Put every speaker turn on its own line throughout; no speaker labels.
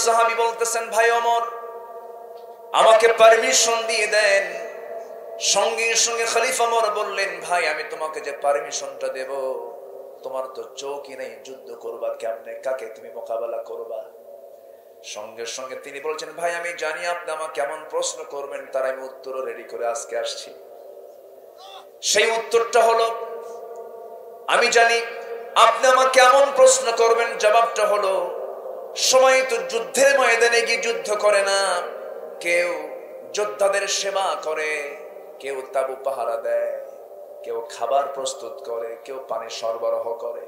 সাহাবী বলতেছেন, ভাই ওমর আমাকে পারমিশন দিয়ে দেন। সঙ্গে সঙ্গে খলিফা ওমর বললেন, ভাই আমি তোমাকে যে পারমিশনটা দেব, তোমার তো চোখই নেই, যুদ্ধ করবা কেমনে, কাকে তুমি মোকাবেলা করবা? সঙ্গে সঙ্গে তিনি বলছেন, ভাই আমি জানি আপনি আমাকে কেমন প্রশ্ন করবেন, তার আমি উত্তর রেডি করে আজকে আসছি। সেই উত্তরটা হলো, আমি জানি আপনি আমাকে কেমন প্রশ্ন করবেন, জবাবটা হলো, সবাই তো যুদ্ধের ময়দানে গিয়ে যুদ্ধ করে না, কেউ যোদ্ধাদের সেবা করে, কেউ তাবু পাহারা দেয়, কেউ খাবার প্রস্তুত করে, কেউ পানি সরবরাহ করে,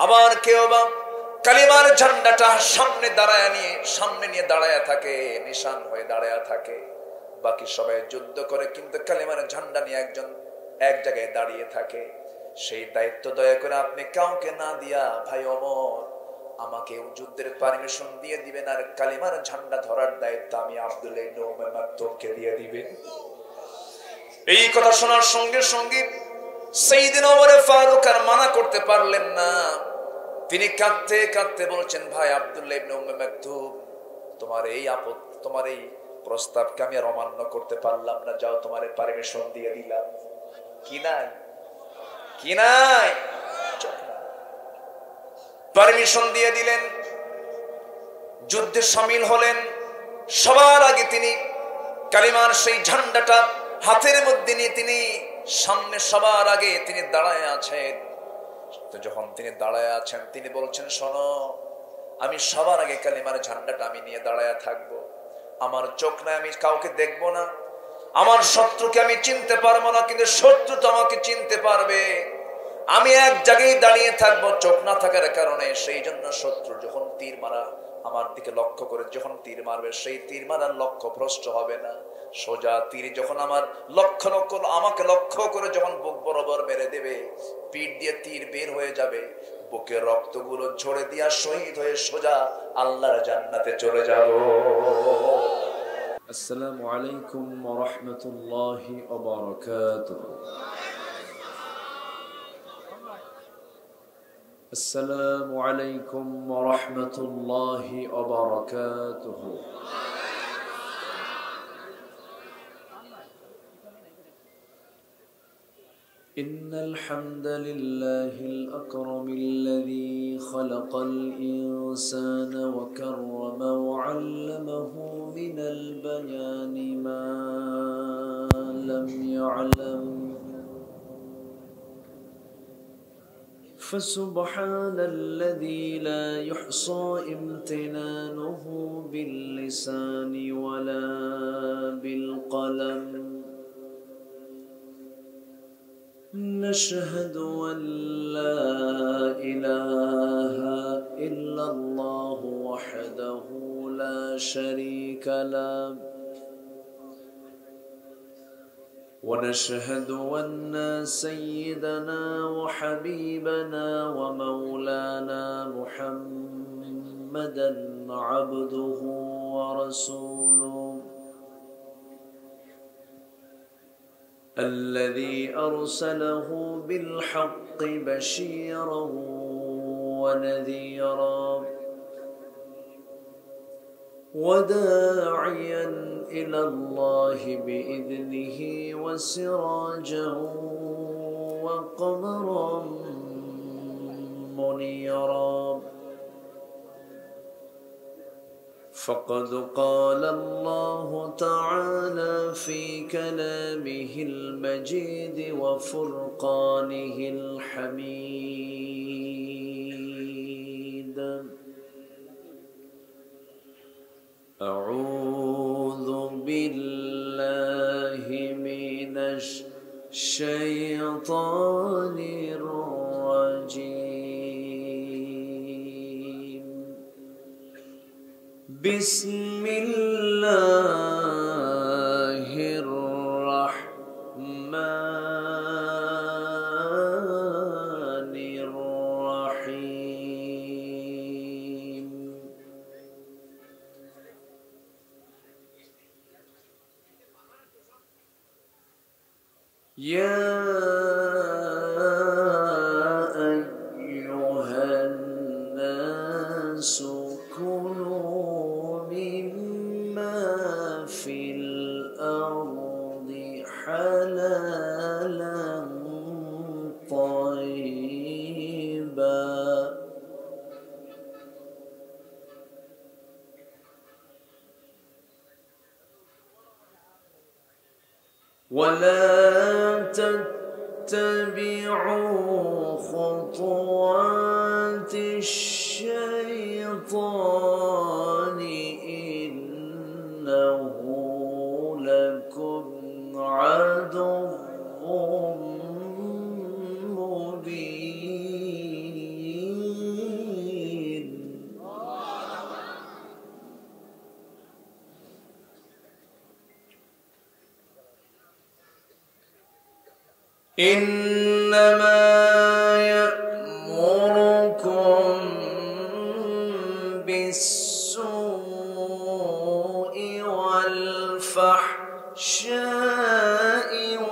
আবার কেউ বা কালিমার ঝান্ডাটা সামনে নিয়ে দাঁড়ায় থাকে, নিশান হয়ে দাঁড়ায় থাকে। বাকি সবাই যুদ্ধ করে, কিন্তু কালিমার ঝান্ডা নিয়ে একজন এক জায়গায় দাঁড়িয়ে থাকে। সেই দায়িত্ব দয়া করে আপনি কাউকে না দিয়া ভাই ওমর আমাকে যুদ্ধের পারমিশন দিয়ে দিবেন, আর কালিমার ঝান্ডা ধরার দায়িত্ব আমি আব্দুল্লাহ ইবনে উমাইয়া মাকতুমকে দিয়ে দিবেন। এই কথা শোনার সঙ্গে সঙ্গে সাইয়েদনা ওমর ফারুক আর মানা করতে পারলেন না। তিনি কাঁদতে কাঁদতে বলছেন, ভাই আব্দুল্লাহ ইবনে উম্মে মাকতুম, তোমার এই প্রস্তাবকে আমি আর অমান্য করতে পারলাম না, যাও তোমার পারমিশন দিয়ে দিলাম। কি নাই পারমিশন দিয়ে দিলেন, যুদ্ধে শামিল হলেন। সবার আগে তিনি কালিমার সেই ঝান্ডাটা হাতের মধ্যে নিয়ে তিনি সামনে সবার আগে তিনি দাঁড়ায় আছেন। তো যখন তিনি দাঁড়ায় আছেন, তিনি বলছেন, শোনো, আমি সবার আগে কালিমার ঝান্ডাটা আমি নিয়ে দাঁড়ায় থাকবো। আমার চোখ নাই, আমি কাউকে দেখবো না, আমার শত্রুকে আমি চিনতে পারবো না, কিন্তু শত্রু তো আমাকে চিনতে পারবে। আমি এক জায়গায় দাঁড়িয়ে থাকবো চোখ না থাকার কারণে। সেই জন্য শত্রু যখন তীর মারা আমার দিকে লক্ষ্য করে যখন তীর মারবে, সেই তীর মারার লক্ষ্য ভ্রষ্ট হবে না। সোজা তীর যখন আমাকে লক্ষ্য করে যখন বুক বরাবর মেরে দেবে, পিঠ দিয়ে তীর বের হয়ে যাবে, বুকের রক্তগুলো ঝরে দিয়া শহীদ হয়ে সোজা আল্লাহর জান্নাতে চলে যাব।
আসসালামু আলাইকুম ওয়া রাহমাতুল্লাহি ওয়া বারাকাতুহু। আসসালামু আলাইকুম ওয়া রাহমাতুল্লাহি ওয়া বারাকাতুহু। إن الحمد لله الأكرم الذي خلق الإنسان وكرم وعلمه من البيان ما لم يعلم، فسبحان الذي لا يحصى امتنانه باللسان ولا بالقلم. نشهد أن لا إله إلا الله وحده لا شريك له، ونشهد أن سيدنا وحبيبنا ومولانا محمدا عبده ورسوله الذي أرسله بالحق بشيرا ونذيرا وداعيا إلى الله بإذنه وسراجا وقمرا منيرا. فقد قال الله تعالى في كلامه المجيد وفرقانه الحميد: أعوذ بالله من الشيطان الرجيم. بسم الله الرحمن الرحيم. يا أيها الناس كلوا مما في الأرض حلالا طيبا ولا تتبعوا خطوات الشيطان إنه لكم عدو مبين إنما يأمركم بالسوء والفحشاء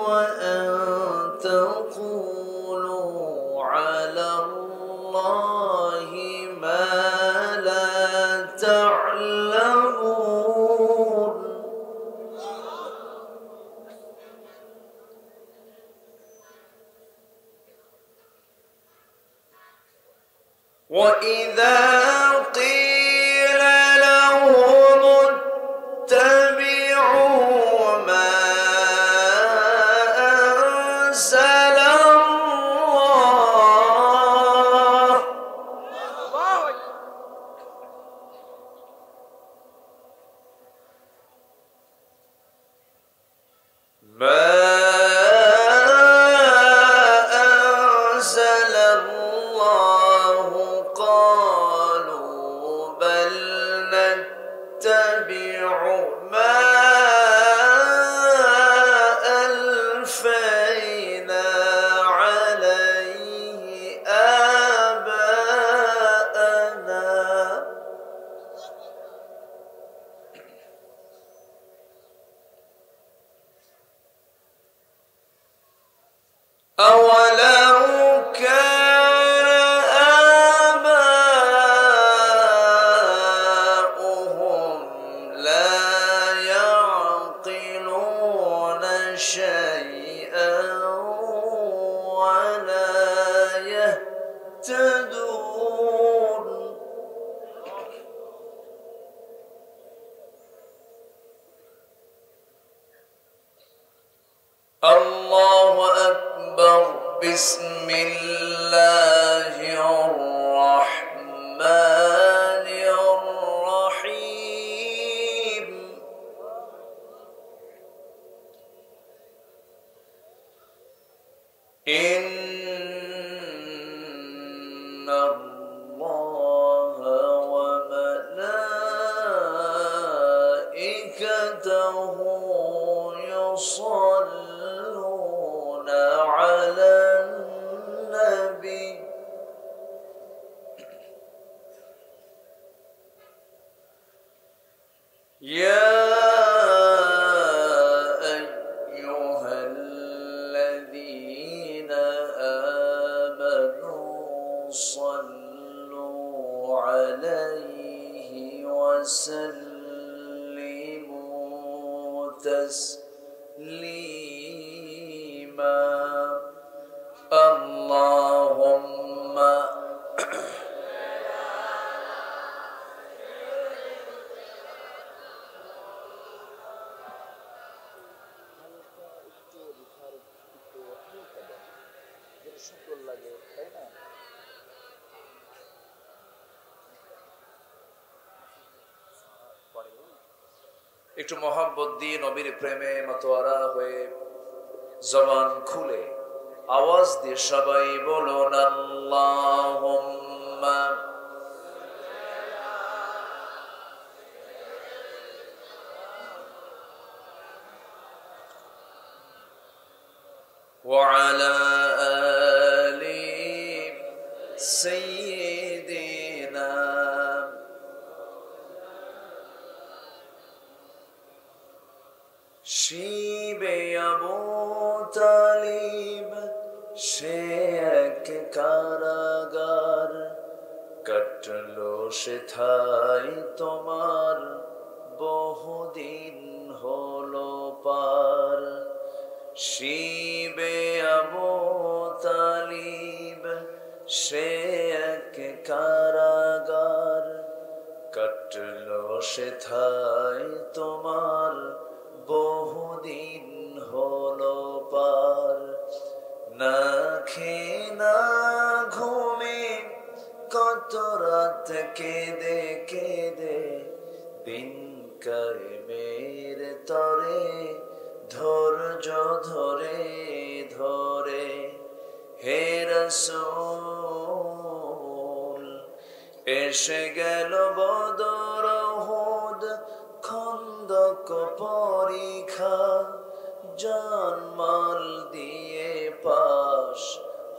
وأن تقولوا على الله ما لا تعلمون وإذا قيل لهم اتبعوا ما أنزل الله ما أنزل الله قالوا بل نتبع ما ألفينا عليه آباءنا أولو كان آباؤهم لا يعقلون شيئا ولا يهتدون الله أكبر بسم الله الرحمن الرحيم إن الله وملائكته يصلون على النبي يا أيها الذين آمنوا صلوا عليه وسلموا تسليما اللهم
একটু মোহাম্মত দিয়ে নবীর প্রেমে মাতোয়ারা হয়ে জবান খুলে আওয়াজ দিয়ে সবাই বলুন আল্লাহুম্মা وعلى آل سيدنا শিবে আবু তালিব সে এক কারাগার কাটলো
সেথায় তোমার বহুদিন হলো পার। শিবে আবু তালিব সে এক কারাগার, কাটলো সেথায় তোমার বহুদিন হলো পার। না খেয়ে না ঘুমে কত রাত কেঁদে কেঁদে দিন কায়েমের তরে ধৈর্য ধরে ধরে। হে রাসূল এসে গেল বদর উহুদ খন্দক পরীক্ষা, জান মাল দিয়ে পাশ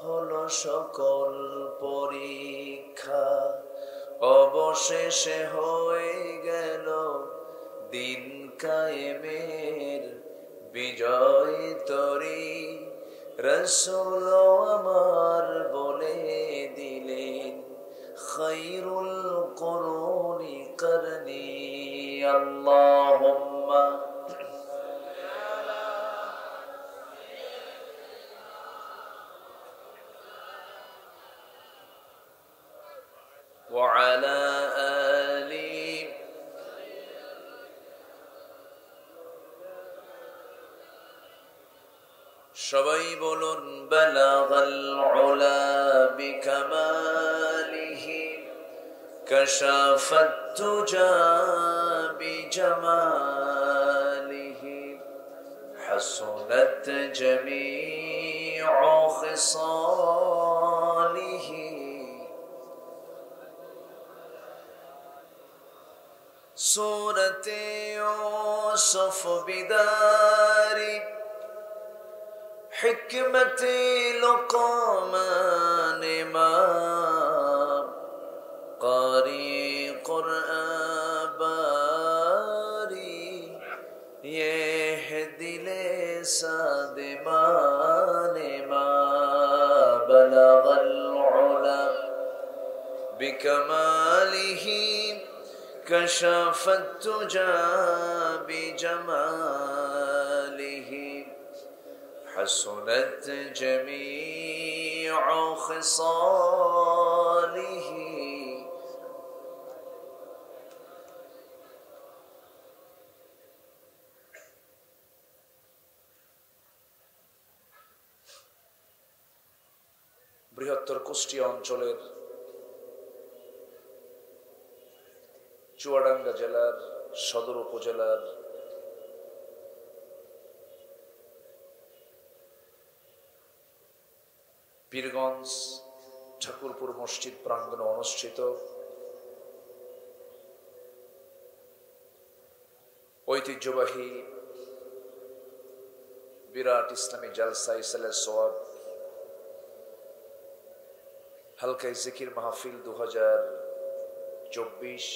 হলো সকল পরীক্ষা। অবশেষে হয়ে গেল দিন কায়েমের বিজয় তরী। রাসূল আমার বলে দিলেন খায়রুল কুরুনি করনি। আল্লাহুম্মা وعلى آله সবাই বলুন বালাগাল উলা বিকামালিহি কাশাফাত তুজা বিজামালিহি হাসুনাত জামিউ খিসালিহি। সূরতে ইউসুফ বিদারি হিকমতে লুকমান ইমাম কারি কুরআন বারি ইহদি লিসাদিমান মা বালাগাল উলা বিকামালিহি كشفت تجا بجماله حسنت جميع خصاله। বৃহত্তর কুষ্টিয়া অঞ্চলের চুয়াডাঙ্গা জেলার সদর উপজেলার পীরগঞ্জ ঠাকুরপুর মসজিদ প্রাঙ্গণে অনুষ্ঠিত ঐতিহ্যবাহী বিরাট ইসলামী জালসা ইসালে সোয়াব হালকাই জিকির মাহফিল 2024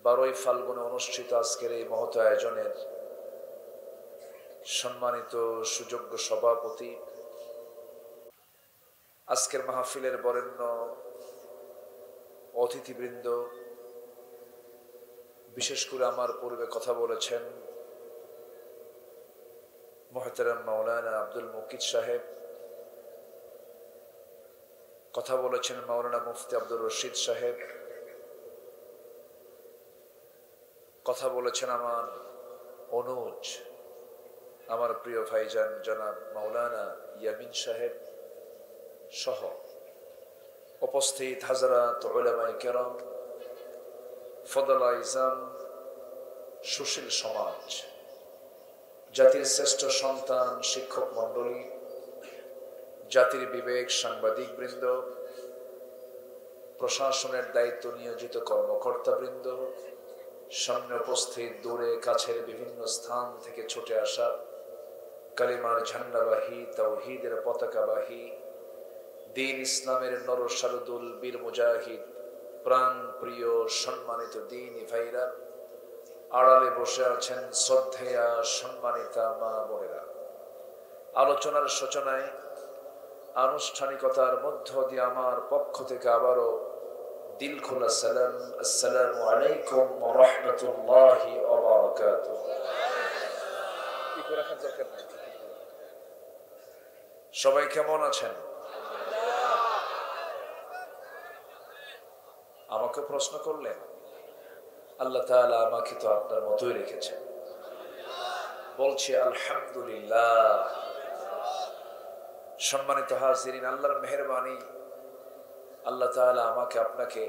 12ই ফাল্গুনে অনুষ্ঠিত আজকের এই মহৎ আয়োজনের সম্মানিত সুযোগ্য সভাপতি, আজকের মাহফিলের বরেণ্য অতিথিবৃন্দ, বিশেষ করে আমার পূর্বে কথা বলেছেন মুহতারাম মাওলানা আব্দুল মুকিত সাহেব, কথা বলেছেন মাওলানা মুফতি আব্দুর রশিদ সাহেব, কথা বলেছেন আমার অনুজ, আমার প্রিয় ভাইজান জনাব মাওলানা ইয়ামিন সাহেব সহ উপস্থিত হাজরাত উলামায়ে কেরাম, ফদলা ইজাম, সুশীল সমাজ, জাতির শ্রেষ্ঠ সন্তান শিক্ষক মণ্ডলী, জাতির বিবেক সাংবাদিক বৃন্দ, প্রশাসনের দায়িত্ব নিয়োজিত কর্মকর্তা বৃন্দ, সামনে উপস্থিত দূরে কাছের বিভিন্ন স্থান থেকে ছুটে আসা কালিমার ঝান্ডাবাহী, তাওহীদের পতাকাবাহী, দ্বীন ইসলামের নরসারদুল বীর মুজাহিদ, প্রাণ প্রিয় সম্মানিত দ্বীনি ভাইরা, আড়ালে বসে আছেন শ্রদ্ধেয়া সম্মানিতা মা বোনেরা। আলোচনার সূচনায় আনুষ্ঠানিকতার মধ্য দিয়ে আমার পক্ষ থেকে আবারও দিল খোলা সালাম, আসসালামু আলাইকুম ওয়া রাহমাতুল্লাহি ওয়া বারাকাতুহু। সবাই কেমন আছেন? আমাকে প্রশ্ন করলেন, আল্লাহ তাআলা আমাকে তো আপনার মতোই রেখেছেন। বলছি আলহামদুলিল্লাহ। সম্মানিত হাজিরিন, আল্লাহর মেহেরবানি, আল্লাহ তাআলা আমাকে আপনাকে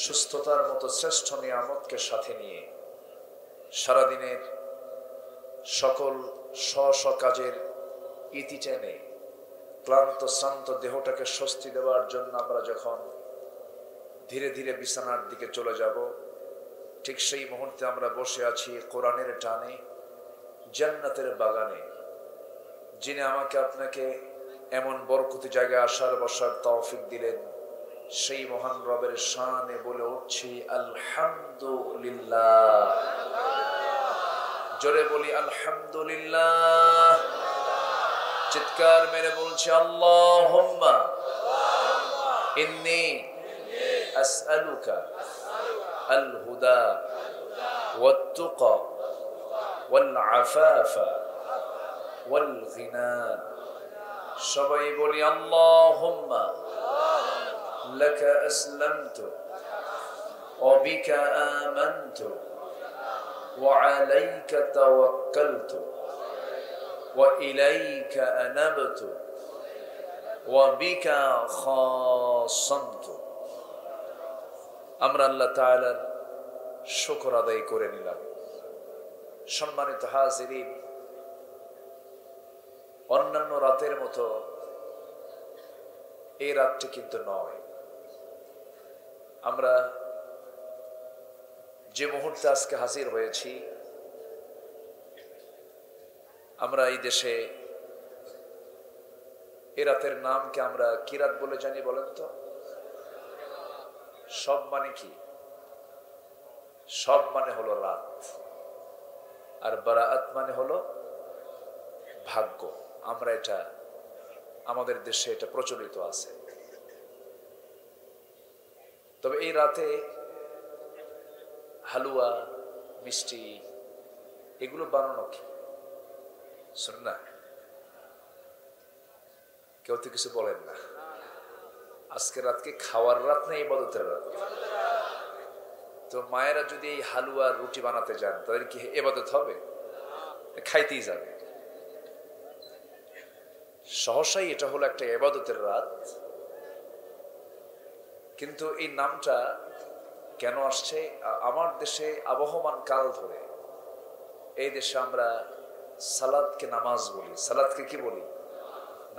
সুস্থতার মতো শ্রেষ্ঠ নিয়ামতকে সাথে নিয়ে সারাদিনের সকল স্ব কাজের ইতি টেনে ক্লান্ত শ্রান্ত দেহটাকে স্বস্তি দেওয়ার জন্য আমরা যখন ধীরে ধীরে বিছানার দিকে চলে যাব, ঠিক সেই মুহূর্তে আমরা বসে আছি কোরআনের টানে জান্নাতের বাগানে। যিনি আমাকে আপনাকে এমন বরকতি জায়গায় আসার বসার তৌফিক দিলেন, সেই মহান রবের শানে বলে উঠছি আলহামদুলিল্লাহ। জোরে বলি আলহামদুলিল্লাহ। চিৎকার মেরে বলছি আল্লাহুম্মা ইন্নী আসআলুকা আল হুদা ওয়াত তুকা ওয়াল আফাফা ওয়াল গিনা। সবাই বলি আল্লাহুম্মা লাকা আসলামতু ওয়া বিকা আমানতু ওয়া আলাইকা তাওয়াক্কালতু ওয়া ইলাইকা আনাবতু ওয়া বিকা খাসামতু। আমরা আল্লাহ তাআলার শুকর আদায় করে নিলাম। সম্মানিত হাজিরিন, অন্যান্য রাতের মতো এই রাতটি কিন্তু নয়। আমরা যে মুহূর্তে আজকে হাজির হয়েছি, আমরা এই দেশে এই রাতের নামকে আমরা কি রাত বলে জানি বলেন তো? সব মানে কি? সব মানে হলো রাত, আর বারাআত মানে হলো ভাগ্য। আমরা এটা আমাদের দেশে এটা প্রচলিত আছে। তবে এই রাতে হালুয়া, মিষ্টি এগুলো বানানো কি সুন্নাহ? কেউ তো কিছু বলেন না। আজকে রাতকে খাওয়ার রাত না ইবাদতের রাত? তো মায়েরা যদি এই হালুয়া রুটি বানাতে যান, তাদের কি ইবাদত হবে? খাইতেই যাবে। সহসাই এটা হলো একটা ইবাদতের রাত। কিন্তু এই নামটা কেন আসছে? আমার দেশে আবহমান কাল ধরে এই দেশে আমরা সালাতকে নামাজ বলি। সালাতকে কি বলি?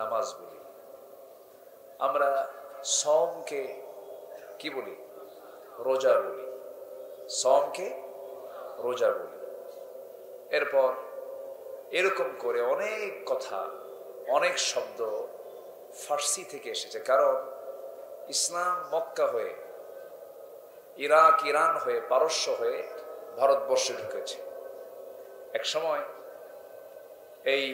নামাজ বলি। আমরা সওমকে কি বলি? রোজা বলি। সওমকে রোজা বলি। এরপর এরকম করে অনেক কথা, অনেক শব্দ ফার্সি থেকে এসেছে। কারণ ইসলাম মক্কা হয়ে, ইরাক, ইরান হয়ে, পারস্য হয়ে ভারতবর্ষে ঢুকেছে। এক সময় এই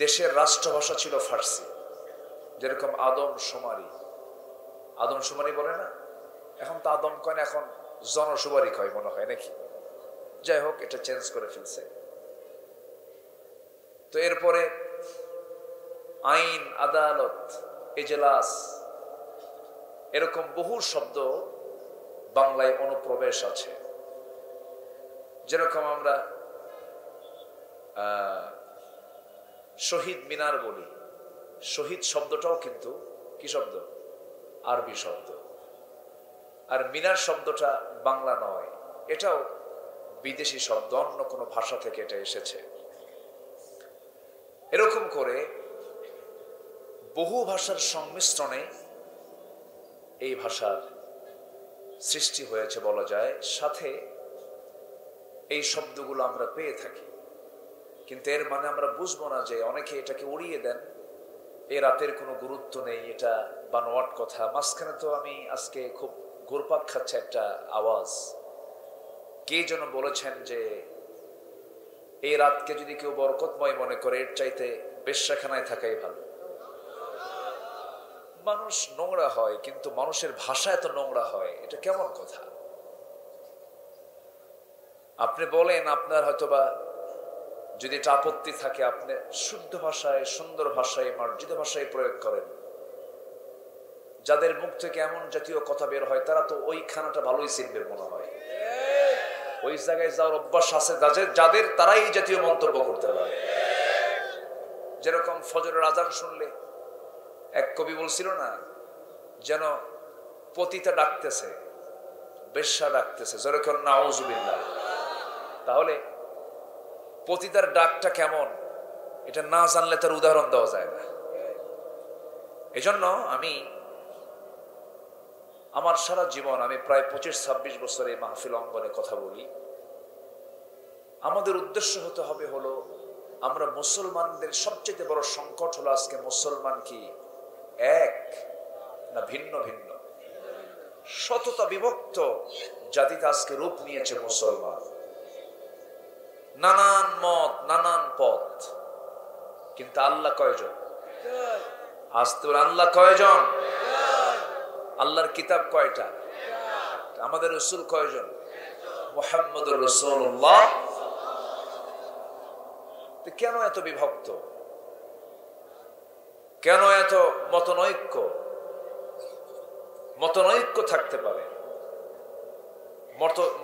দেশের রাষ্ট্রভাষা ছিল ফার্সি। যেরকম আদম শুমারি, আদম শুমারি বলে না? এখন তো আদম কয় না, এখন জনশুমারি কয় মনে হয় নাকি? যাই হোক, এটা চেঞ্জ করে ফেলছে। তো এরপরে আইন, আদালত, এজলাস, এরকম বহু শব্দ বাংলায় অনুপ্রবেশ আছে। যেরকম আমরা শহীদ মিনার বলি। শহীদ শব্দটাও কিন্তু কি শব্দ? আরবি শব্দ। আর মিনার শব্দটা বাংলা নয়, এটাও বিদেশি শব্দ, অন্য কোনো ভাষা থেকে এটা এসেছে। এরকম করে বহু ভাষার সংমিশ্রণে এই ভাষার সৃষ্টি হয়েছে বলা যায়। সাথে এই শব্দগুলো আমরা পেয়ে থাকি, কিন্তু এর মানে আমরা বুঝবো না যে অনেকে এটাকে উড়িয়ে দেন, এই রাতের কোনো গুরুত্ব নেই, এটা বানোয়াট কথা। মাঝখানে তো আমি আজকে খুব ঘুরপাক খাচ্ছে একটা আওয়াজ, কে যেন বলেছেন যে এই রাতকে যদি কেউ বরকতময় মনে করে, এর চাইতে বেশ্যাখানায় থাকাই ভালো। মানুষ নোংরা হয়, কিন্তু মানুষের ভাষা এত নোংরা হয়, এটা কেমন কথা? আপনি বলেন, আপনার হয়তোবা যদি এটা আপত্তি থাকে, আপনি শুদ্ধ ভাষায়, সুন্দর ভাষায়, মার্জিত ভাষায় প্রয়োগ করেন। যাদের মুখ থেকে এমন জাতীয় কথা বের হয়, তারা তো ওই খানাটা ভালোই চিনবে মনে হয়। ওই জায়গায় যাওয়ার অভ্যাস আছে যাদের, তারাই এই জাতীয় মন্তব্য করতে পারে। যেরকম ফজরের আজান শুনলে এক কবি বলছিল না, যেন পতিতা ডাকতেছে, বেশ্যা ডাকতেছে, যেরকম নাউজুবিল্লাহ। তাহলে পতিতার ডাকটা কেমন, এটা না জানলে তার উদাহরণ দেওয়া যায় না। এজন্য আমি আমার সারা জীবন, আমি প্রায় 25-26 বছর এই মাহফিল অঙ্গনে কথা বলি। আমাদের উদ্দেশ্য হতে হবে হলো, আমরা মুসলমানদের সবচেয়ে বড় সংকট হলো আজকে মুসলমান কি এক না ভিন্ন ভিন্ন? শততা বিভক্ত জাতিতে আজকে রূপ নিয়েছে মুসলমান। নানান মত, নানান পথ, কিন্তু আল্লাহ কয়জন? আস্তে আল্লাহ কয়জন? আল্লাহর কিতাব কয়টা? আমাদের রাসূল কয়জন? মুহাম্মদুর রাসূলুল্লাহ। কেন এত বিভক্ত? কেন এত মতনৈক্য? মতনৈক্য থাকতে পারে,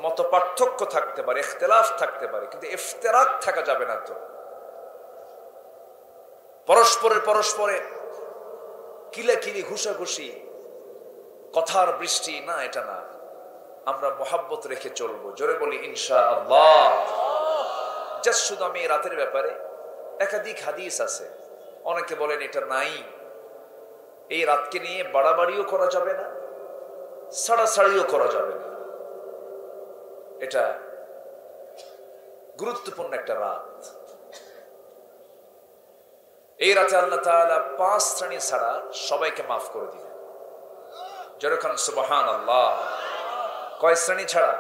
মত পার্থক্য থাকতে পারে, ইখতিলাফ থাকতে পারে, কিন্তু ইফতিরাক থাকা যাবে না। তো পরস্পরে কিলাকিলি, ঘুষাঘুষি, কথার বৃষ্টি না, এটা না। আমরা মহাব্বত রেখে চলবো। জোরে বলি ইনশাআল্লাহ। জাস্ট শুধু আমি রাতের ব্যাপারে একাধিক হাদিস আছে, অনেকে বলেন এটা নাই। এই রাতকে নিয়ে বাড়াবাড়িও করা যাবে না, ছাড়াছাড়িও করা যাবে না। এটা গুরুত্বপূর্ণ একটা রাত। এই রাতে আল্লাহ তাআলা 5 শ্রেণী ছাড়া সবাইকে মাফ করে দিবেন। যেরকম সুবহানাল্লাহ। কয় শ্রেণী ছাড়া?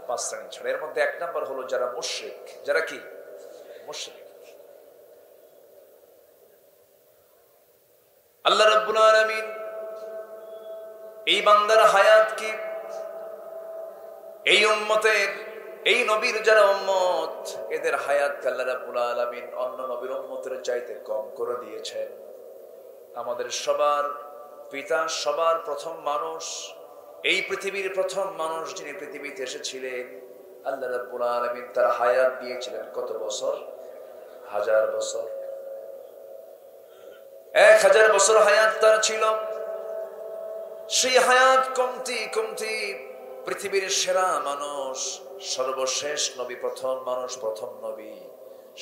5 শ্রেণী ছাড়া। এর মধ্যে 1 নাম্বার হলো যারা মুশরিক। যারা কি? মুশরিক। আল্লাহ রাব্বুল আলামিন এই বান্দার হায়াত কি, এই উম্মতের, এই নবীর যারা উম্মত, এদের হায়াত আল্লাহ রাব্বুল আলামিন অন্য নবীর উম্মতের চাইতে কম করে দিয়েছেন। আমাদের সবার পিতা, সবার প্রথম মানুষ, এই পৃথিবীর প্রথম মানুষ যিনি পৃথিবীতে এসেছিলেন, আল্লাহ রাব্বুল আলামিন তার হায়াত দিয়েছিলেন কত বছর? 1000 বছর। 1000 বছর হায়াত তার ছিল। সেই হায়াত কমতি পৃথিবীর সেরা মানুষ, সর্বশেষ নবী, প্রথম মানুষ, প্রথম নবী,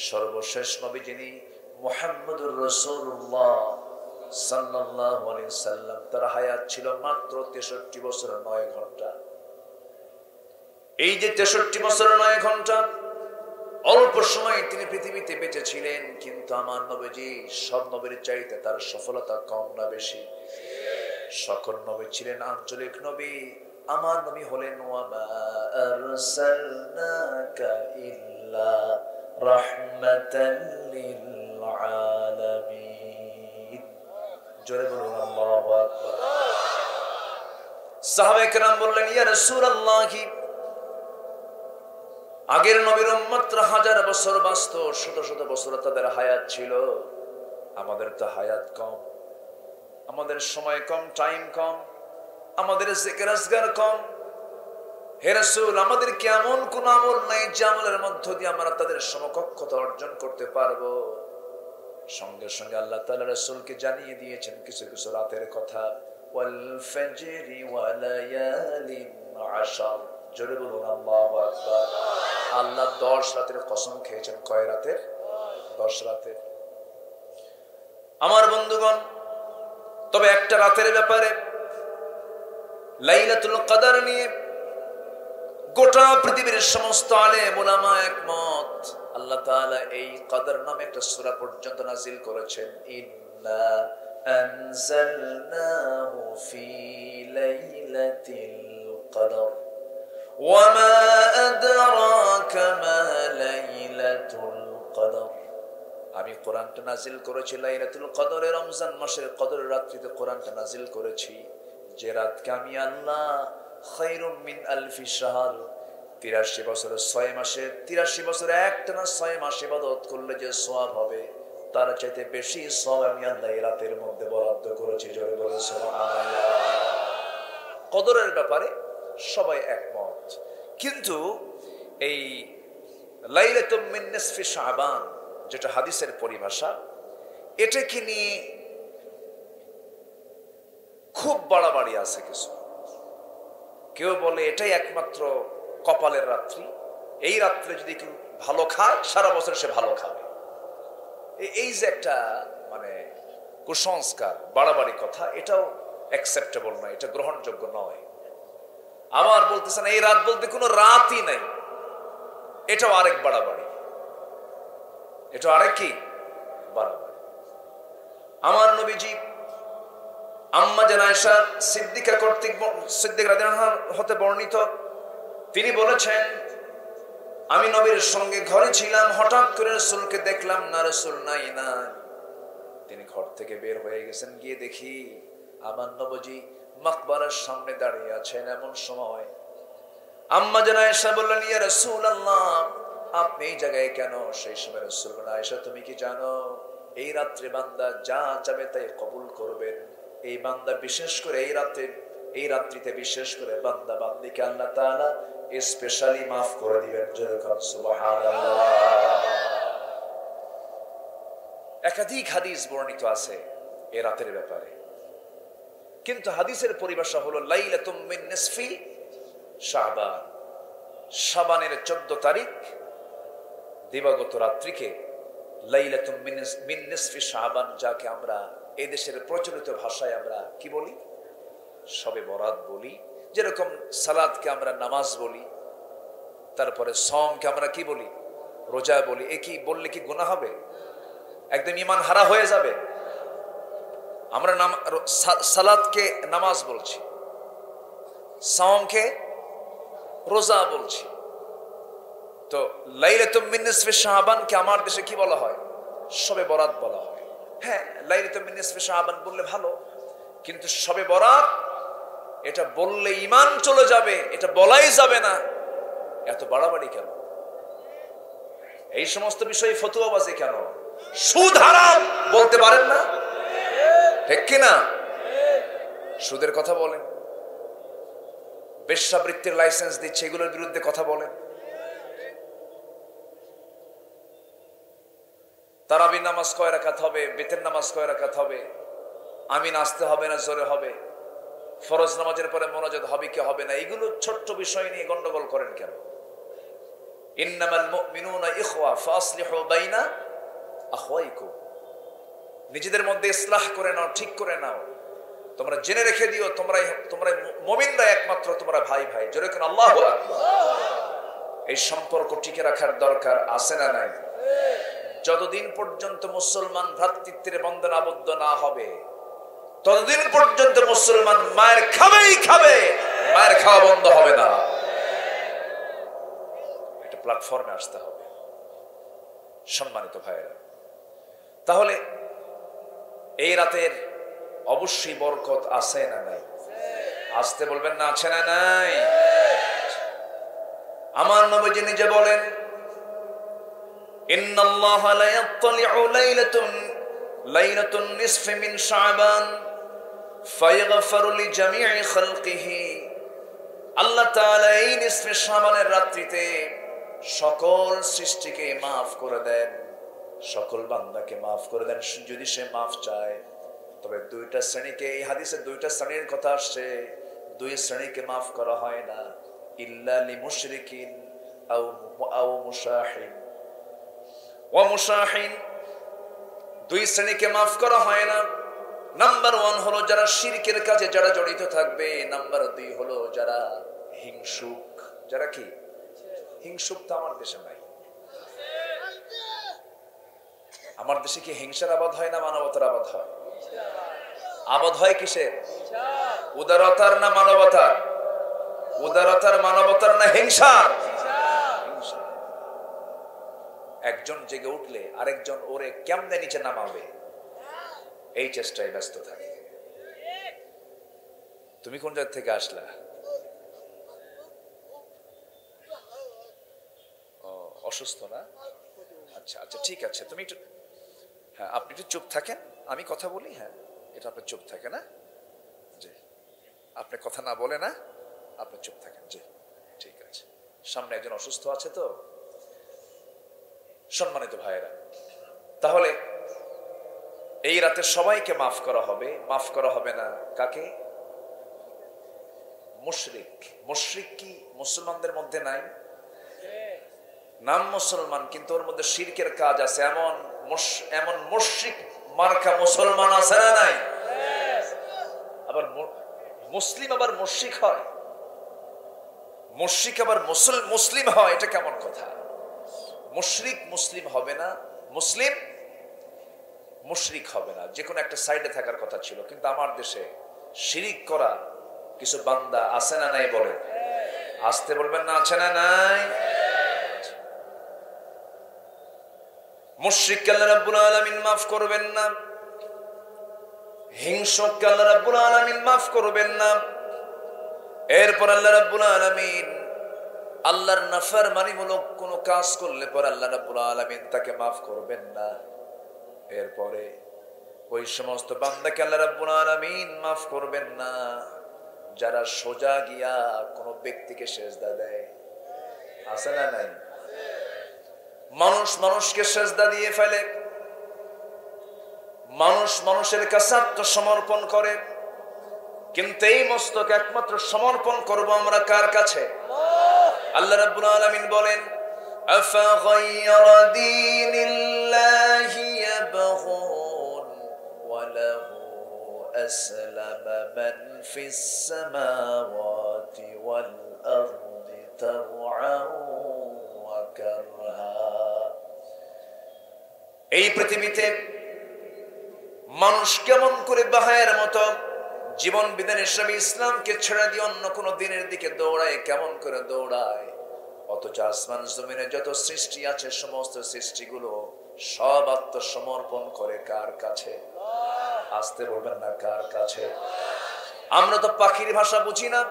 সর্বশেষ নবী যিনি মুহাম্মদুর রাসূলুল্লাহ সাল্লাল্লাহু আলাইহি সাল্লাম, তার হায়াত ছিল মাত্র 63 বছর 9 ঘন্টা। এই যে 63 বছর 9 ঘন্টা, অল্প সময় তিনি পৃথিবীতে বেঁচে ছিলেন, কিন্তু আমার নবীজি সব নবীর চাইতে তার সফলতা কম না বেশি? সকল নবী ছিলেন আঞ্চলিক নবী, আমার নবী হলেন ওয়া মা আরসালনাকা ইল্লা রাহমাতাল লিল আলামিন। জোরে বলুন আল্লাহু আকবার। সাহাবায়ে কেরাম বললেন, ইয়া রাসূলুল্লাহ, আগের নবীর উম্মতরা 1000 বছর বাঁচত, শত বছর তাদের হায়াত ছিল, আমাদের তো হায়াত কম, আমাদের সময় কম, টাইম কম, আমাদের জিকির আজকার কম। হে রাসূল, আমাদের কি এমন কোন আমল নাই যে আমলের মধ্য দিয়ে আমরা তাদের সমকক্ষতা অর্জন করতে পারবো? সঙ্গে সঙ্গে আল্লাহ তাআলা রাসূলকে জানিয়ে দিয়েছেন কিছু কিছু রাতের কথা। ওয়াল ফাজরি ওয়া লায়ালিন আশর। জোরে বলুন আল্লাহু আকবার। আল্লাহ 10 রাতের কসম খেয়েছেন। কয় রাতের? 10 রাতের। আমার বন্ধুগণ, তবে একটা রাতের ব্যাপারে, লাইলাতুল কদর নিয়ে গোটা পৃথিবীর সমস্ত আলেম উলামা একমত। আল্লাহ তাআলা এই কদর নামে একটা সূরা পর্যন্ত নাযিল করেছেন। ইন্না আনজালনাহু ফি লাইলাতিল কদর ওয়া মা আদরাকা মা লাইলাতুল কদর। আমি
আমি কোরআনটা নাজিল করেছি লাইলাতুল কদরে, রমজান মাসের কদরের রাত্রিতে কোরআনটা নাজিল করেছি, যে রাতকে আমি আল্লাহ খায়রুম মিন আলফি শাহর, 83 বছরের 6 মাসে 83 বছরে একটানা 6 মাস ইবাদত করলে যে সওয়াব হবে তার চাইতে বেশি সওয়াব আমি আল্লাহ এই রাতের মধ্যে বরাদ্দ করেছি। জোরে বলে সুবহানাল্লাহ। কদরের ব্যাপারে সবাই একমত, কিন্তু এই লাইলাতুম মিন নিসফি শাবান যেটা হাদিসের পরিভাষা, এটাকে নিয়ে খুব বাড়াবাড়ি আছে কিছু। কেউ বলে এটাই একমাত্র কপালের রাত্রি, এই রাত্রে যদি কেউ ভালো খায় সারা বছর সে ভালো খাবে। এই যে একটা মানে কুসংস্কার, বাড়াবাড়ি কথা, এটাও অ্যাকসেপ্টেবল নয়, এটা গ্রহণযোগ্য নয়। আবার বলতেছেন এই রাত বলতে কোনো রাতই নাই, এটাও আরেক বাড়াবাড়ি, এটা আরেক কি বাড়াবাড়ি। আমার নবীজি আম্মা জান আয়েশা সিদ্দিকা কর্তৃক সিদ্দিক রাদিয়াল্লাহু আনহা হতে বর্ণিত, তিনি বলেছেন আমি নবীর সঙ্গে ঘরে ছিলাম, হঠাৎ করে রাসূলকে দেখলাম না, রাসূল নাই না। তিনি ঘর থেকে বের হয়ে গেছেন, গিয়ে দেখি আমার নবীজি মাকবারার সামনে দাঁড়িয়ে আছেন। এমন সময় আম্মা জান আয়েশা বললেন ইয়া রাসূলুল্লাহ আপনি এই জায়গায় কেন? সেই সময় রাসূল বললেন আয়েশা তুমি কি জানো এই রাত্রে বান্দা যা চাবে তাই কবুল করবেন। এই বান্দা বিশেষ করে এই রাত্রিতে বিশেষ করে বান্দা বান্দিকে আল্লাহ তাআলা স্পেশালি মাফ করে দিবেন। যেরকম সুবহানাল্লাহ। একাধিক হাদিস বর্ণিত আছে এই রাতের ব্যাপারে, কিন্তু হাদিসের পরিভাষা হলো লাইলাতুম মিন নিসফি শাবান, শাবানের 14 তারিখ দিবাগত রাত্রিকে লাইলাতুম মিন নিসফি শাবান, যাকে আমরা এই দেশের প্রচলিত ভাষায় আমরা কি বলি? শবে বরাত বলি। যেরকম সালাতকে আমরা নামাজ বলি, তারপরে সমকে আমরা কি বলি? রোজা বলি। এ কি বললে কি গুনাহ হবে? একদম ঈমান হারা হয়ে যাবে? আমরা সালাতকে নামাজ বলছি, সমকে রোজা বলছি। তো লাইলাতুম মিন নিসফি শাবানকে আমার দেশে কি বলা হয়? শবে বরাত বলা হয়। হ্যাঁ, লাইলাতুম মিন নিসফি শাবান বললে ভালো, কিন্তু শবে বরাত এটা বললে ঈমান চলে যাবে, এটা বলাই যাবে না। এত বাড়াবাড়ি কেন? এই সমস্ত বিষয়ে ফতোয়াবাজি কেন? সুদ হারাম বলতে পারেন না? ঠিক কিনা? সুদের কথা বলেন, বেশ্যাবৃত্তির লাইসেন্স দিচ্ছে, এগুলোর বিরুদ্ধে কথা বলেন। তারাবি নামাজ কয় রাকাত হবে, বেতের নামাজ কয় রাকাত হবে, আমিন আসতে হবে না জোরে হবে, ফরজ নামাজের পরে মোনাজাত হবে কি হবে না, এগুলো ছোট্ট বিষয় নিয়ে গন্ডগোল করেন কেন? ইন্নামাল মুমিনুনা ইখওয়া ফাসলিহু বাইনা আখওয়াইকুম, নিজেদের মধ্যে ইসলাহ করে নাও, ঠিক করে নাও। তোমরা জেনে রেখে দিও তোমরা মুমিনরা একমাত্র তোমরা ভাই ভাই। জোরে কোন আল্লাহু আকবার। এই সম্পর্ক টিকে রাখার দরকার আছে না নাই? যতদিন পর্যন্ত মুসলমান ভ্রাতৃত্বের বন্ধনে আবদ্ধ না হবে ততদিন পর্যন্ত মুসলমান মায়ের খাবেই খাবে, মায়ের খাওয়া বন্ধ হবে না। একটা প্ল্যাটফর্মে আসতে হবে সম্মানিত ভাইয়েরা। তাহলে এই রাতের অবশ্যই বরকত আছে না নাই? আসতে বলবেন না, আছে না নাই? আমার নবীজি নিজে বলেন ইন্নাল্লাহা লা ইয়াত্তালি'ু লাইলাতুন নিসফি মিন শাবান ফায়াগফিরু লিজামি'i খালকিহি। আল্লাহ তাআলা এই নিসফে শাবানের রাত্রিতে সকল সৃষ্টিকে maaf করে দেন, সকল বান্দাকে maaf করে দেন যদি সে maaf চায়। তবে দুইটা শ্রেণীকে, এই হাদিসে দুইটা শ্রেণীর কথা আসছে, দুই শ্রেণীকে maaf করা হয় না, ইল্লা লিমুশরিকিন আও মুশাহিন ওয়া মুশাহিন। দুই শ্রেণীকে maaf করা হয় না। নাম্বার 1 হলো যারা শিরকের কাজে যারা জড়িত থাকবে, নাম্বার 2 হলো যারা হিংসুক। যারা কি হিংসুক? তো আমার দেশে নাই। আমার দেশে কি হিংসার আবাদ হয় না মানবতার আবাদ হয়? আবাদ হয় কিসের? উদারতার না মানবতার? উদারতার মানবতার না হিংসার? একজন জেগে উঠলে আরেকজন ওরে কেমনে নিচে নামাবে এই চেষ্টায় ব্যস্ত থাকে। তুমি কোন জায়গা থেকে আসলা? অসুস্থ না? আচ্ছা আচ্ছা, ঠিক আছে, তুমি একটু, হ্যাঁ আপনি একটু চুপ থাকেন, আমি কথা বলি। হ্যাঁ, এটা আপনি চুপ থাকে না, জি আপনি কথা না বলে না, আপনি চুপ থাকেন, জি ঠিক আছে। সামনে একজন অসুস্থ আছে তো। সম্মানিত ভাইয়েরা, তাহলে এই রাতে সবাইকে মাফ করা হবে, মাফ করা হবে না কাকে? মুশরিক। মুশরিক কি মুসলমানদের মধ্যে নাই? নাম মুসলমান, কিন্তু ওর মধ্যে শিরকের কাজ আছে, এমন মুশরিক মার্কা মুসলমান আছে না নাই? আবার মুসলিম আবার মুশরিক হয়, মুশরিক আবার মুসলিম হয়, এটা কেমন কথা? মুশরিক মুসলিম হবে না, মুসলিম মুশরিক হবে না, যে কোনো একটা সাইডে থাকার কথা ছিল। কিন্তু আমার দেশে শিরিক করা কিছু বান্দা আছে না নাই? বলে আসতে বলবেন না, আছে না নাই? মুশরিককে আল্লাহ রাব্বুল আলামিন মাফ করবেন না, হিংসককে আল্লাহ রাব্বুল আলামিন মাফ করবেন না। এরপর আল্লাহ রাব্বুল আলামিন আল্লাহর নাফরমানিমূলক কোন কাজ করলে পর আল্লাহ রাব্বুল আলামিন তাকে মাফ করবেন না। এরপরে ওই সমস্ত বান্দাকে আল্লাহ রাব্বুল আলামিন মাফ করবেন না যারা সোজা গিয়া কোন ব্যক্তিকে সেজদা দেয়। আছে না নাই? মানুষ মানুষকে সেজদা দিয়ে ফেলে, মানুষ মানুষের কাছে আত্মসমর্পণ করে, কিন্তু এই মস্তক একমাত্র সমর্পণ করব আমরা কার কাছে? আল্লাহ রাব্বুল আলামিন বলেন, আফা গায়রা দীনিল্লাহি ইয়াবগুন ওয়া লাহু আসলামা মান ফিস সামাওয়াতি ওয়াল আরদি তাওআন ওয়া কারহা। এই পৃথিবীতে মানুষ কেমন করে বাহায়ের মতো জীবন বিধান ইসলামী ইসলামকে ছেড়ে দিয়ে অন্য কোন দিনের দিকে দৌড়ায়, কেমন করে দৌড়ায়, অথচ আসমান জমিনে যত সৃষ্টি আছে সমস্ত সৃষ্টিগুলো সব আত্মসমর্পণ করে কার কাছে? আসতে বলবেন না, কার কাছে? আমরা তো পাখির ভাষা বুঝি না,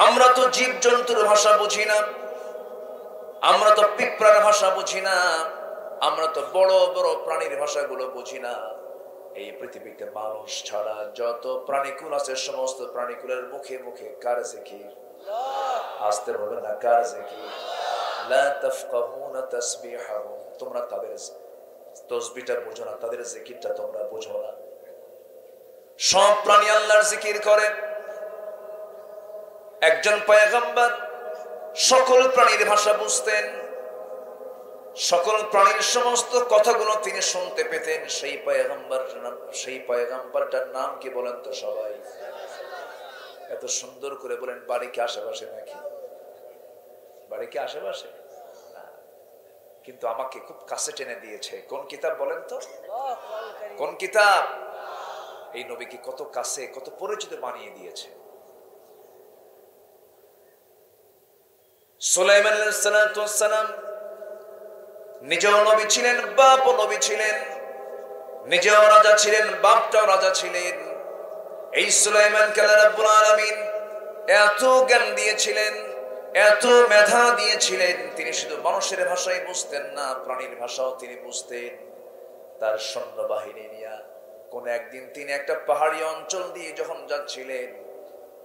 আমরা তো জীব জন্তুর ভাষা বুঝি না, আমরা তো পিঁপড়ার ভাষা বুঝি না, আমরা তো বড় বড় প্রাণীর ভাষাগুলো বুঝি না। এই পৃথিবীতে মানুষ ছাড়া যত প্রাণীকুল আছে সমস্ত প্রাণীকুলের মুখে মুখে কার জিকির? আসতে বলবেন না, কার জিকির? লা তাফকাহুনা তাসবিহাহুম, তোমরা তাদের তাসবিহটা বোঝো না, তাদের জিকিরটা তোমরা বোঝো না। সব প্রাণী আল্লাহর জিকির করে। একজন পয়গম্বর সকল প্রাণীর ভাষা বুঝতেন, সকল প্রাণীর সমস্ত কথাগুলো তিনি শুনতে পেতেন। সেই পয়গম্বরটার নাম কি বলেন তো সবাই? এত সুন্দর করে বলেন, বাড়ি কি আশেপাশে নাকি? বাড়ি কি আশেপাশে? কিন্তু আমাকে খুব কাছে টেনে দিয়েছে। কোন কিতাব বলেন তো? কোন কিতাব? এই নবীকে কত কাছে, কত পরিচিত বানিয়ে দিয়েছে। সুলাইমান আলাইহিস সালাতু ওয়াস সালাম নিজেও নবী ছিলেন, বাপও নবী ছিলেন, নিজেও রাজা ছিলেন, বাপটাও রাজা ছিলেন। এই সুলাইমানকে আল্লাহ রাব্বুল আলামিন এত জ্ঞান দিয়েছিলেন, এত মেধা দিয়েছিলেন, তিনি শুধু মানুষের ভাষাই বুঝতেন না, প্রাণীর ভাষাও তিনি বুঝতেন। তার সৈন্যবাহিনী নিয়ে কোন একদিন তিনি একটা পাহাড়ি অঞ্চল দিয়ে যখন যাচ্ছিলেন,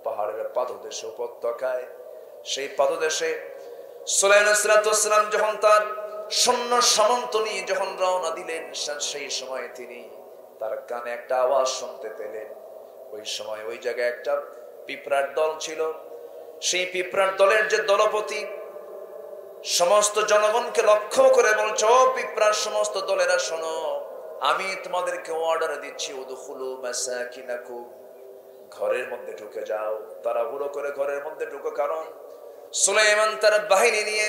পাহাড়ের পাদদেশে উপত্যকায়, সেই পাদদেশে সুলাইমান আলাইহিস সালাম যখন তার সৈন্য সামন্ত নিয়ে যখন রওনা দিলেন, সেই সময় তিনি তার কানে একটা আওয়াজ শুনতে পেলেন। ওই সময় ওই জায়গায় একটা পিঁপড়ার দল ছিল। সেই পিঁপড়ার দলের যে দলপতি সমস্ত জনগণকে লক্ষ্য করে বলছে, ও পিঁপড়ার সমস্ত দলেরা শোনো, আমি তোমাদেরকে অর্ডার দিচ্ছি, উদখুলু মাসাকিনাকুম, ঘরের মধ্যে ঢুকে যাও, তাড়াহুড়ো করে ঘরের মধ্যে ঢুকো, কারণ সুলাইমান তার বাহিনী নিয়ে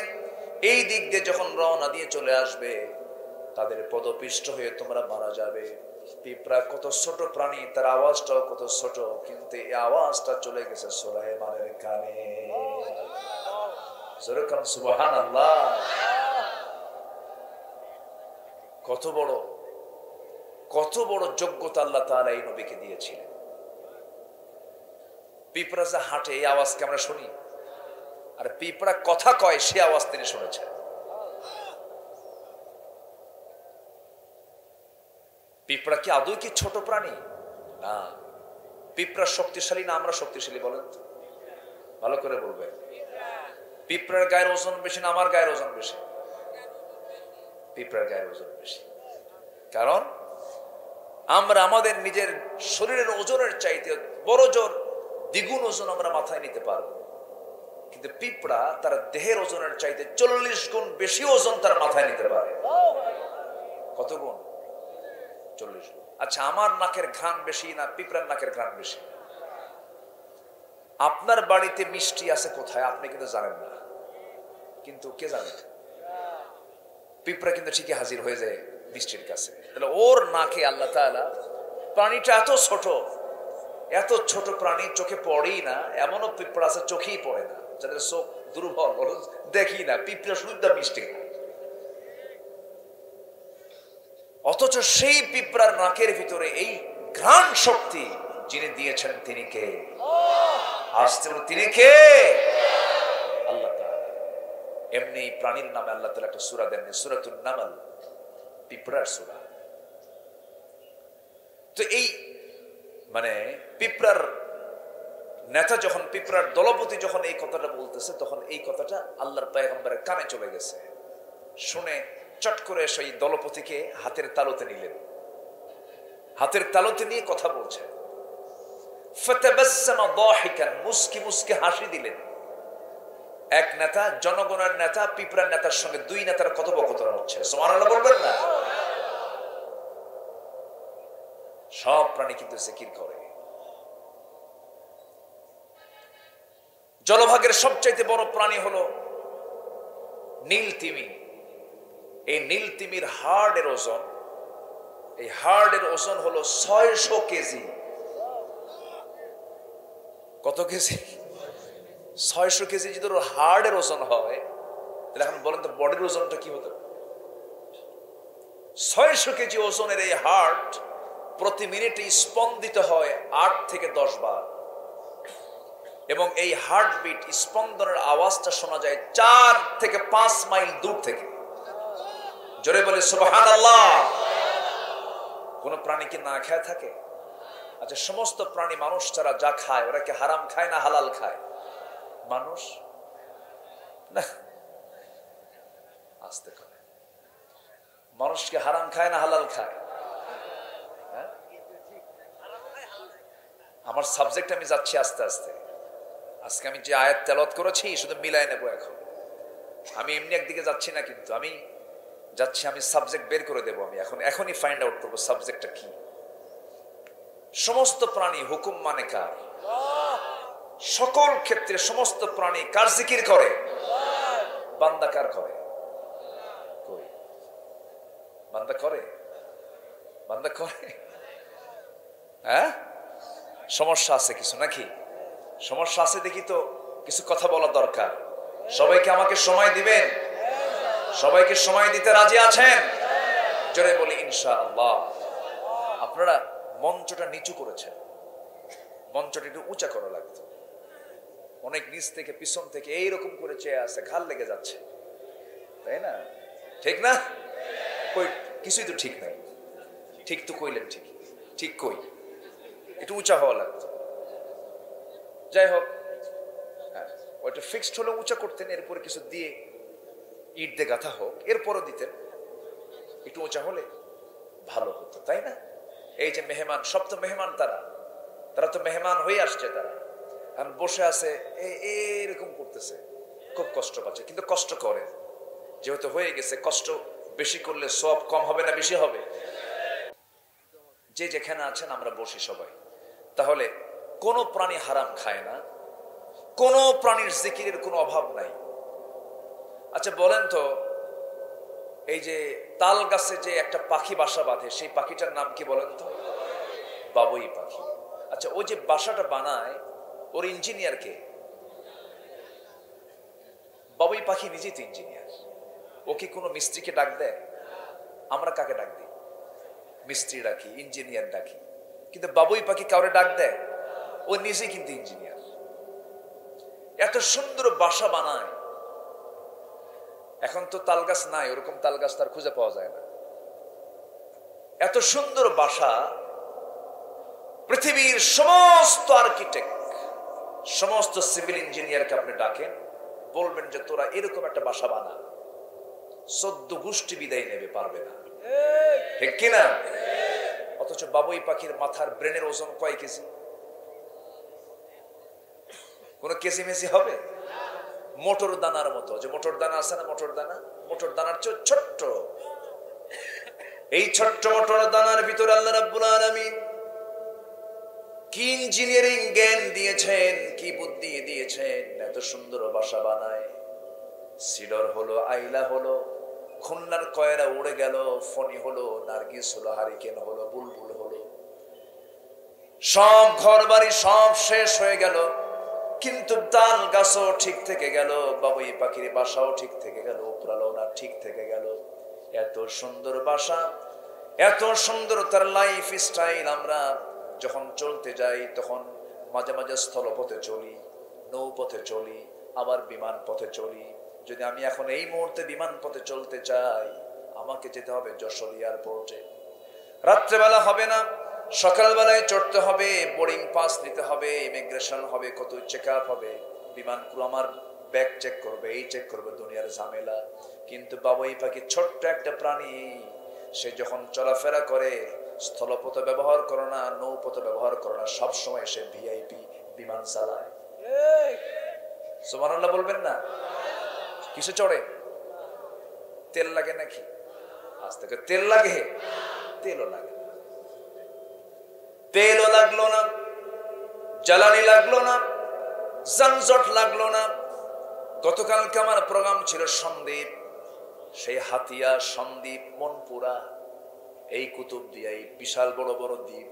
এই দিক দিয়ে যখন রওনা দিয়ে চলে আসবে, তাদের পদপিষ্ট হয়ে তোমরা মারা যাবে। পিঁপড়া কত ছোট প্রাণী, তার আওয়াজটাও কত ছোট, কিন্তু এই আওয়াজটা চলে গেছে সুলাইমানের কানে। সুবহানাল্লাহ। কত বড় যোগ্যতা আল্লাহ তাআলা এই নবীকে দিয়েছিলেন। পিঁপড়া যে হাঁটে এই আওয়াজকে আমরা শুনি, আর পিঁপড়া কথা কয় সে আওয়াজ তিনি শুনেছেন। পিঁপড়া কি আদৌ কি ছোট প্রাণী? না। পিঁপড়া শক্তিশালী না আমরা শক্তিশালী বলেন তো? ভালো করে বলবেন। পিঁপড়ার গায়ের ওজন বেশি না আমার গায়ের ওজন বেশি? পিঁপড়ার গায়ের ওজন বেশি। কারণ আমরা আমাদের নিজের শরীরের ওজনের চাইতে বড় জোর দ্বিগুণ ওজন আমরা মাথায় নিতে পারবো, কিন্তু পিঁপড়া তার দেহের ওজনের চাইতে 40 গুণ বেশি ওজন তার মাথায় নিতে পারে। কত গুণ? 40 গুণ। আচ্ছা, আমার নাকের ঘ্রাণ বেশি না পিঁপড়ার নাকের ঘ্রাণ বেশি? আপনার বাড়িতে মিষ্টি আছে কোথায় আপনি কিন্তু জানেন না, কিন্তু কে জানে? পিঁপড়া কিন্তু ঠিকই হাজির হয়ে যায় মিষ্টির কাছে। তাহলে ওর নাকে আল্লাহ তাআলা, প্রাণীটা এত ছোট প্রাণী চোখে পড়েই না, এমনও পিঁপড়া আছে চোখেই পড়ে না, যাদের চোখ দুর্বল, দেখি না, পিঁপড়া শুধু মিষ্টি। অথচ সেই পিঁপড়ার নাকের ভিতরে এই ঘ্রাণ শক্তি যিনি দিয়েছেন তিনি কে? আসতে তিনি কে? আল্লাহ তাআলা। এমনি প্রাণীর নামে আল্লাহ তাআলা একটা সূরা দেন, সূরাতুন নামল, পিঁপড়ার সূরা। তো এই মানে পিঁপড়ার নেতা যখন, পিঁপড়ার দলপতি যখন এই কথাটা বলতেছে, তখন এই কথাটা আল্লাহর পয়গম্বরের কানে চলে গেছে। শুনে চট করে সেই দলপতিকে হাতের তালুতে নিলেন, হাতের তালুতে নিয়ে কথা বলছেন। ফাতাবাসসামা দাহিকান, মুস্কি মুস্কি হাসি দিলেন। এক নেতা, জনগণের নেতা, পিঁপড়ার নেতার সঙ্গে দুই নেতার কথোপকথন হচ্ছে। সুবহানাল্লাহ বলবেন না? সব প্রাণী কিন্তু জিকির করে। জলভাগের সবচাইতে বড় প্রাণী হলো নীল তিমি। এই নীল তিমির হাড়ের ওজন, এই হাড়ের ওজন হলো 600 কেজি। কত কেজি? 600 কেজি যদি ওর হাড়ের ওজন হয়, তাহলে এখন বলেন তো বডির ওজনটা কি হতো? 600 কেজি ওজনের এই হার্ট প্রতি মিনিটে স্পন্দিত হয় 8 থেকে 10 বার, এবং এই হার্টবিট স্পন্দনের আওয়াজটা শোনা যায় 4 থেকে 5 মাইল দূর থেকে। জোরে বলে সুবহানাল্লাহ। কোন প্রাণী কি না খেয়ে থাকে? আচ্ছা, সমস্ত প্রাণী মানুষ ছাড়া যা খায়, ওরা কি হারাম খায় না হালাল খায়? মানুষ না, আস্তে করে, মানুষকে হারাম খায় না হালাল খায়? আমার সাবজেক্ট আমি যাচ্ছি আস্তে আস্তে। আজকে আমি যে আয়াত তেলাওয়াত করেছি শুধু মিলাই নেব। এখন আমি এমনি একদিকে যাচ্ছি না, কিন্তু আমি যাচ্ছি, আমি সাবজেক্ট বের করে দেব। আমি এখনই ফাইন্ড আউট করবো সাবজেক্টটা কি। সমস্ত প্রাণী হুকুম মানে কার? সকল ক্ষেত্রে সমস্ত প্রাণী কার জিকির করে? বান্দা কার করে? কই বান্দা করে? বান্দা করে? হ্যাঁ, সমস্যা আছে কিছু নাকি? সমস্যা আছে দেখি তো কিছু কথা বলা দরকার। সবাইকে আমাকে সময় দিবেন? সবাইকে সময় দিতে রাজি আছেন? জোরে বলি ইনশাআল্লাহ। আপনারা মঞ্চটা নিচু করেছেন, মঞ্চটা একটু উঁচা করা লাগতো। অনেক নিচ থেকে পিছন থেকে এইরকম করে চেয়ে আছে, ঘাল লেগে যাচ্ছে, তাই না? ঠিক না? কই কিছুই তো ঠিক নাই। ঠিক তো কইলেন, ঠিক ঠিক কই, একটু উঁচা হওয়া লাগতো। যাই হোক, হ্যাঁ, ওইটা ফিক্সড হলে উঁচা করতেন, এরপরে কিছু দিয়ে ইট দিয়ে গাঁথা হোক, এরপরও দিতেন। একটু উঁচা হলে ভালো হতো, তাই না? এই যে মেহমান, সব তো মেহমান, তারা তো মেহমান হয়ে আসছে। তারা এখন বসে আছে, এরকম করতেছে, খুব কষ্ট পাচ্ছে, কিন্তু কষ্ট করে যেহেতু হয়ে গেছে। কষ্ট বেশি করলে সব কম হবে না বেশি হবে? যে যেখানে আছেন আমরা বসি সবাই। তাহলে কোন প্রাণী হারাম খায় না, কোন প্রাণীর জিকিরের কোনো অভাব নাই। আচ্ছা বলেন তো, এই যে তাল গাছে যে একটা পাখি বাসা বাঁধে, সেই পাখিটার নাম কি বলেন তো? বাবুই পাখি। আচ্ছা, ওই যে বাসাটা বানায়, ওর ইঞ্জিনিয়ার কে? বাবুই পাখি নিজেই তো ইঞ্জিনিয়ার। ও কি কোনো মিস্ত্রিকে ডাক দেয়? আমরা কাকে ডাক দিই? মিস্ত্রি ডাকি, ইঞ্জিনিয়ার ডাকি, কিন্তু বাবুই পাখি কাউরে ডাক দেয়? ও নিজে কিন্তু ইঞ্জিনিয়ার। এত সুন্দর বাসা বানায়। এখন তো তাল গাছ নাই, ওরকম তাল গাছ তার খুঁজে পাওয়া যায় না। এত সুন্দর বাসা। পৃথিবীর সমস্ত আর্কিটেক্ট, সমস্ত সিভিল ইঞ্জিনিয়ারকে আপনি ডাকেন, বলবেন যে তোরা এরকম একটা বাসা বানা, 14 গোষ্ঠী বিদায় নেবে, পারবে না। ঠিক কিনা? অথচ বাবুই পাখির মাথার ব্রেনের ওজন কয় কেজি? কোন কেজি মেজি হবে? মোটর দানার মতো। যে মোটর দানা আছে না, মোটর দানা, মোটর দানার চেয়ে ছোট্ট। এই ছোট্ট মোটর দানার ভিতরে আল্লাহ রাব্বুল আলামিন কি ইঞ্জিনিয়ারিং জ্ঞান দিয়েছেন, কি বুদ্ধি দিয়েছেন, এত সুন্দর বাসা বানায়। সিডর হলো, আইলা হলো, খুলনার কয়রা উড়ে গেল, ফণি হলো, নার্গিস হলো, হারিকেন হলো, বুলবুল হলো, সব ঘর বাড়ি সব শেষ হয়ে গেল, কিন্তু তাল গাছও ঠিক থেকে গেল, বাবুই পাখির বাসাও ঠিক থেকে গেল, উপরালনা ঠিক থেকে গেল। এত সুন্দর বাসা, এত সুন্দর তার লাইফ স্টাইল। আমরা যখন চলতে যাই তখন মাঝে মাঝে স্থলপথে চলি, নৌপথে চলি, আবার বিমান পথে চলি। যদি আমি এখন এই মুহূর্তে বিমান পথে চলতে চাই, আমাকে যেতে হবে যশোর এয়ারপোর্টে। রাত্রেবেলা হবে না, সকালবেলায় চড়তে হবে, বোর্ডিং পাস নিতে হবে, ইমিগ্রেশন হবে, কত চেক আপ হবে, বিমান ক্রু আমার ব্যাগ চেক করবে, এই চেক করবে, দুনিয়ার ঝামেলা। কিন্তু বাবুই পাখি ছোট্ট একটা প্রাণী, সে যখন চলাফেরা করে, স্থলপথ ব্যবহার করে না, নৌপথ ব্যবহার করে না, সবসময় সে ভিআইপি বিমান চালায়। সুবহানাল্লাহ বলবেন না? কিসে চড়ে? তেল লাগে নাকি? আজ থেকে তেল লাগে? তেলও লাগে না। তেলও লাগলো না, জ্বালানি লাগলো না, যানজট লাগলো না। গতকালকে আমার প্রোগ্রাম ছিল সন্দ্বীপ, সেই হাতিয়া, সন্দ্বীপ, মনপুরা, এই কুতুবদিয়া, এই বিশাল বড় বড় দ্বীপ,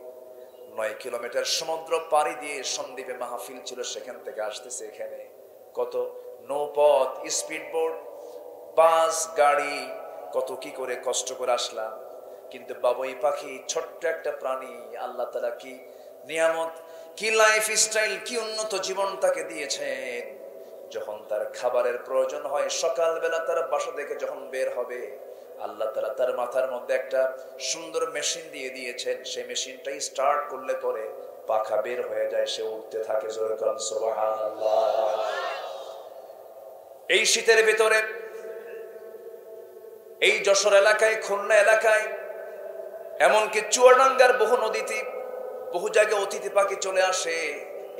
9 কিলোমিটার সমুদ্র পাড়ি দিয়ে সন্দ্বীপে মাহফিল ছিল। সেখান থেকে আসতেছে এখানে কত নৌপথ, স্পিড বোট, বাস, গাড়ি, কত কি করে কষ্ট করে আসলাম। কিন্তু বাবুই পাখি ছোট্ট একটা প্রাণী, আল্লাহ তাআলা কি নিয়ামত, কি লাইফ স্টাইল, কি উন্নত জীবন তাকে দিয়েছেন। যখন তার খাবারের প্রয়োজন হয়, সকালবেলা তার বাসা থেকে যখন বের হবে, আল্লাহ তাআলা তার মাথার মধ্যে একটা সুন্দর মেশিন দিয়ে দিয়েছেন। সেই মেশিনটাই স্টার্ট করলে পরে পাখা বের হয়ে যায়, সে উঠতে থাকে। জোরে বলেন সুবহানাল্লাহ। এই শীতের ভিতরে এই যশোর এলাকায়, খুলনা এলাকায়, এমনকি চুয়াডাঙ্গার বহু নদীতে, বহু জায়গায় অতিথি পাখি চলে আসে।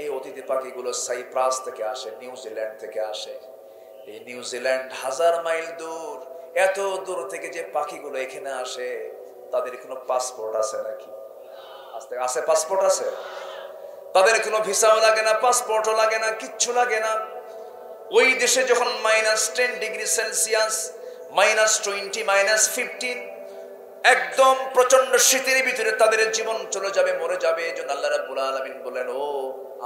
এই অতিথি পাখিগুলো সাইপ্রাস থেকে আসে, নিউজিল্যান্ড থেকে আসে। এই নিউজিল্যান্ড 1000 মাইল দূর, এত দূর থেকে যে পাখিগুলো এখানে আসে, তাদের কোনো পাসপোর্ট আছে নাকি? আছে পাসপোর্ট আছে? তাদের কোনো ভিসাও লাগে না, পাসপোর্টও লাগে না, কিচ্ছু লাগে না। ওই দেশে যখন -10 ডিগ্রি সেলসিয়াস, -20, -15, একদম প্রচন্ড শীতের ভিতরে তাদের জীবন চলে যাবে, মরে যাবে। এই জন্য আল্লাহ রাব্বুল আলামিন বলেন, ও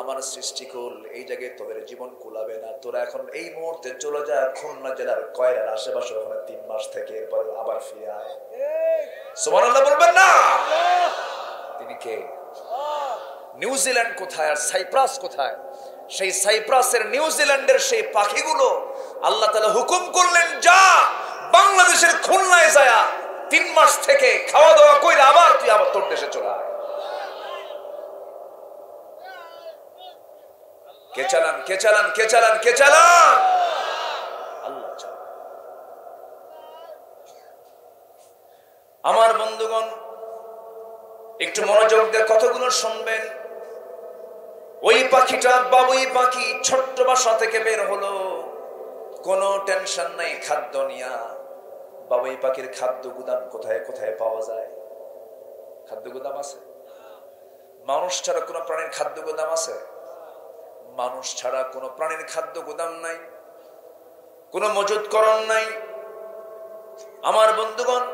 আমার সৃষ্টিকুল, এই জায়গায় তোদের জীবন কুলাবে না, তোরা এখন এই মুহূর্তে চলে যা খুলনা জেলার কয়রার আশেপাশে, ওখানে 3 মাস থেকে এরপর আবার ফিরে আয়। সুবহানাল্লাহ বলবেন না? তিনি কে? নিউজিল্যান্ড কোথায় আর সাইপ্রাস কোথায়? সেই সাইপ্রাসের, নিউজিল্যান্ডের সেই পাখিগুলো আল্লাহ তাআলা হুকুম করলেন, যা বাংলাদেশের খুলনায় যায় 3 মাস থেকে খাওয়া দাওয়া কইরা আবার তুই আবার তোর দেশে চলে আয়। কে চালান, কে চালান, কে চালান, কে চালান? আল্লাহ চালান। আমার বন্ধুগণ, একটু মনোযোগ দিয়ে কতগুলো শুনবেন। ওই পাখিটা, বাবুই পাখি, ছোট্ট বাসা থেকে বের হলো, কোনো টেনশন নাই খাদ্য নিয়া। বাবুই পাখির খাদ্য গুদাম কোথায় কোথায় পাওয়া যায়? খাদ্য গুদাম আছে? মানুষ ছাড়া কোনো প্রাণীর খাদ্য গুদাম আছে? মানুষ ছাড়া কোনো প্রাণীর খাদ্য গুদাম নাই, কোনো মজুতকরণ নাই। আমার বন্ধুগণ,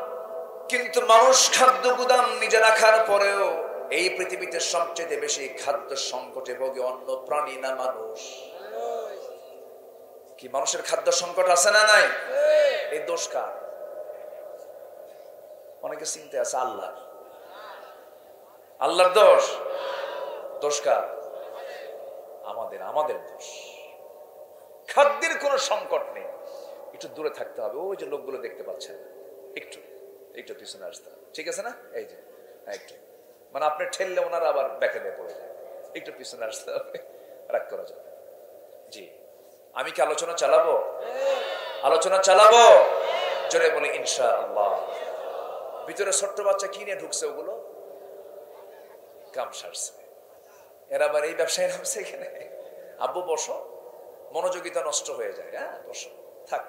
কিন্তু মানুষ খাদ্য গুদাম নিজে রাখার পরেও এই পৃথিবীতে সবচেয়ে বেশি খাদ্য সংকটে ভোগে অন্য প্রাণী না মানুষ? কি মানুষের খাদ্য সংকট আছে না নাই? এই দোষ কার? অনেকে চিন্তা আছে আল্লাহর। আল্লাহর দোষ? দোষ কার? আমাদের। আমাদের দোষ। খাদ্যের কোনো সংকট নেই, একটু দূরে থাকতে হবে। ওই যে লোকগুলো দেখতে পাচ্ছেন, একটু একটু পিছনে আসতে হবে, ঠিক আছে না? এই যে একটু, মানে আপনি ঠেললে ওনারা আবার ব্যাকে দিয়ে পড়ে যায়। একটু পিছনে আসতে হবে, রাগ করা যাবে। জি, আমি কি আলোচনা চালাবো? আলোচনা চালাবো, জোরে বলে ইনশাআল্লাহ। ভিতরে ছোট্ট বাচ্চা কি নিয়ে ঢুকছে? ওগুলো কাম সারছে, এরা আবার এই ব্যবসায় নামছে এখানে। আব্বু বসো, মনোযোগিতা নষ্ট হয়ে যায়। হ্যাঁ বসো, থাক,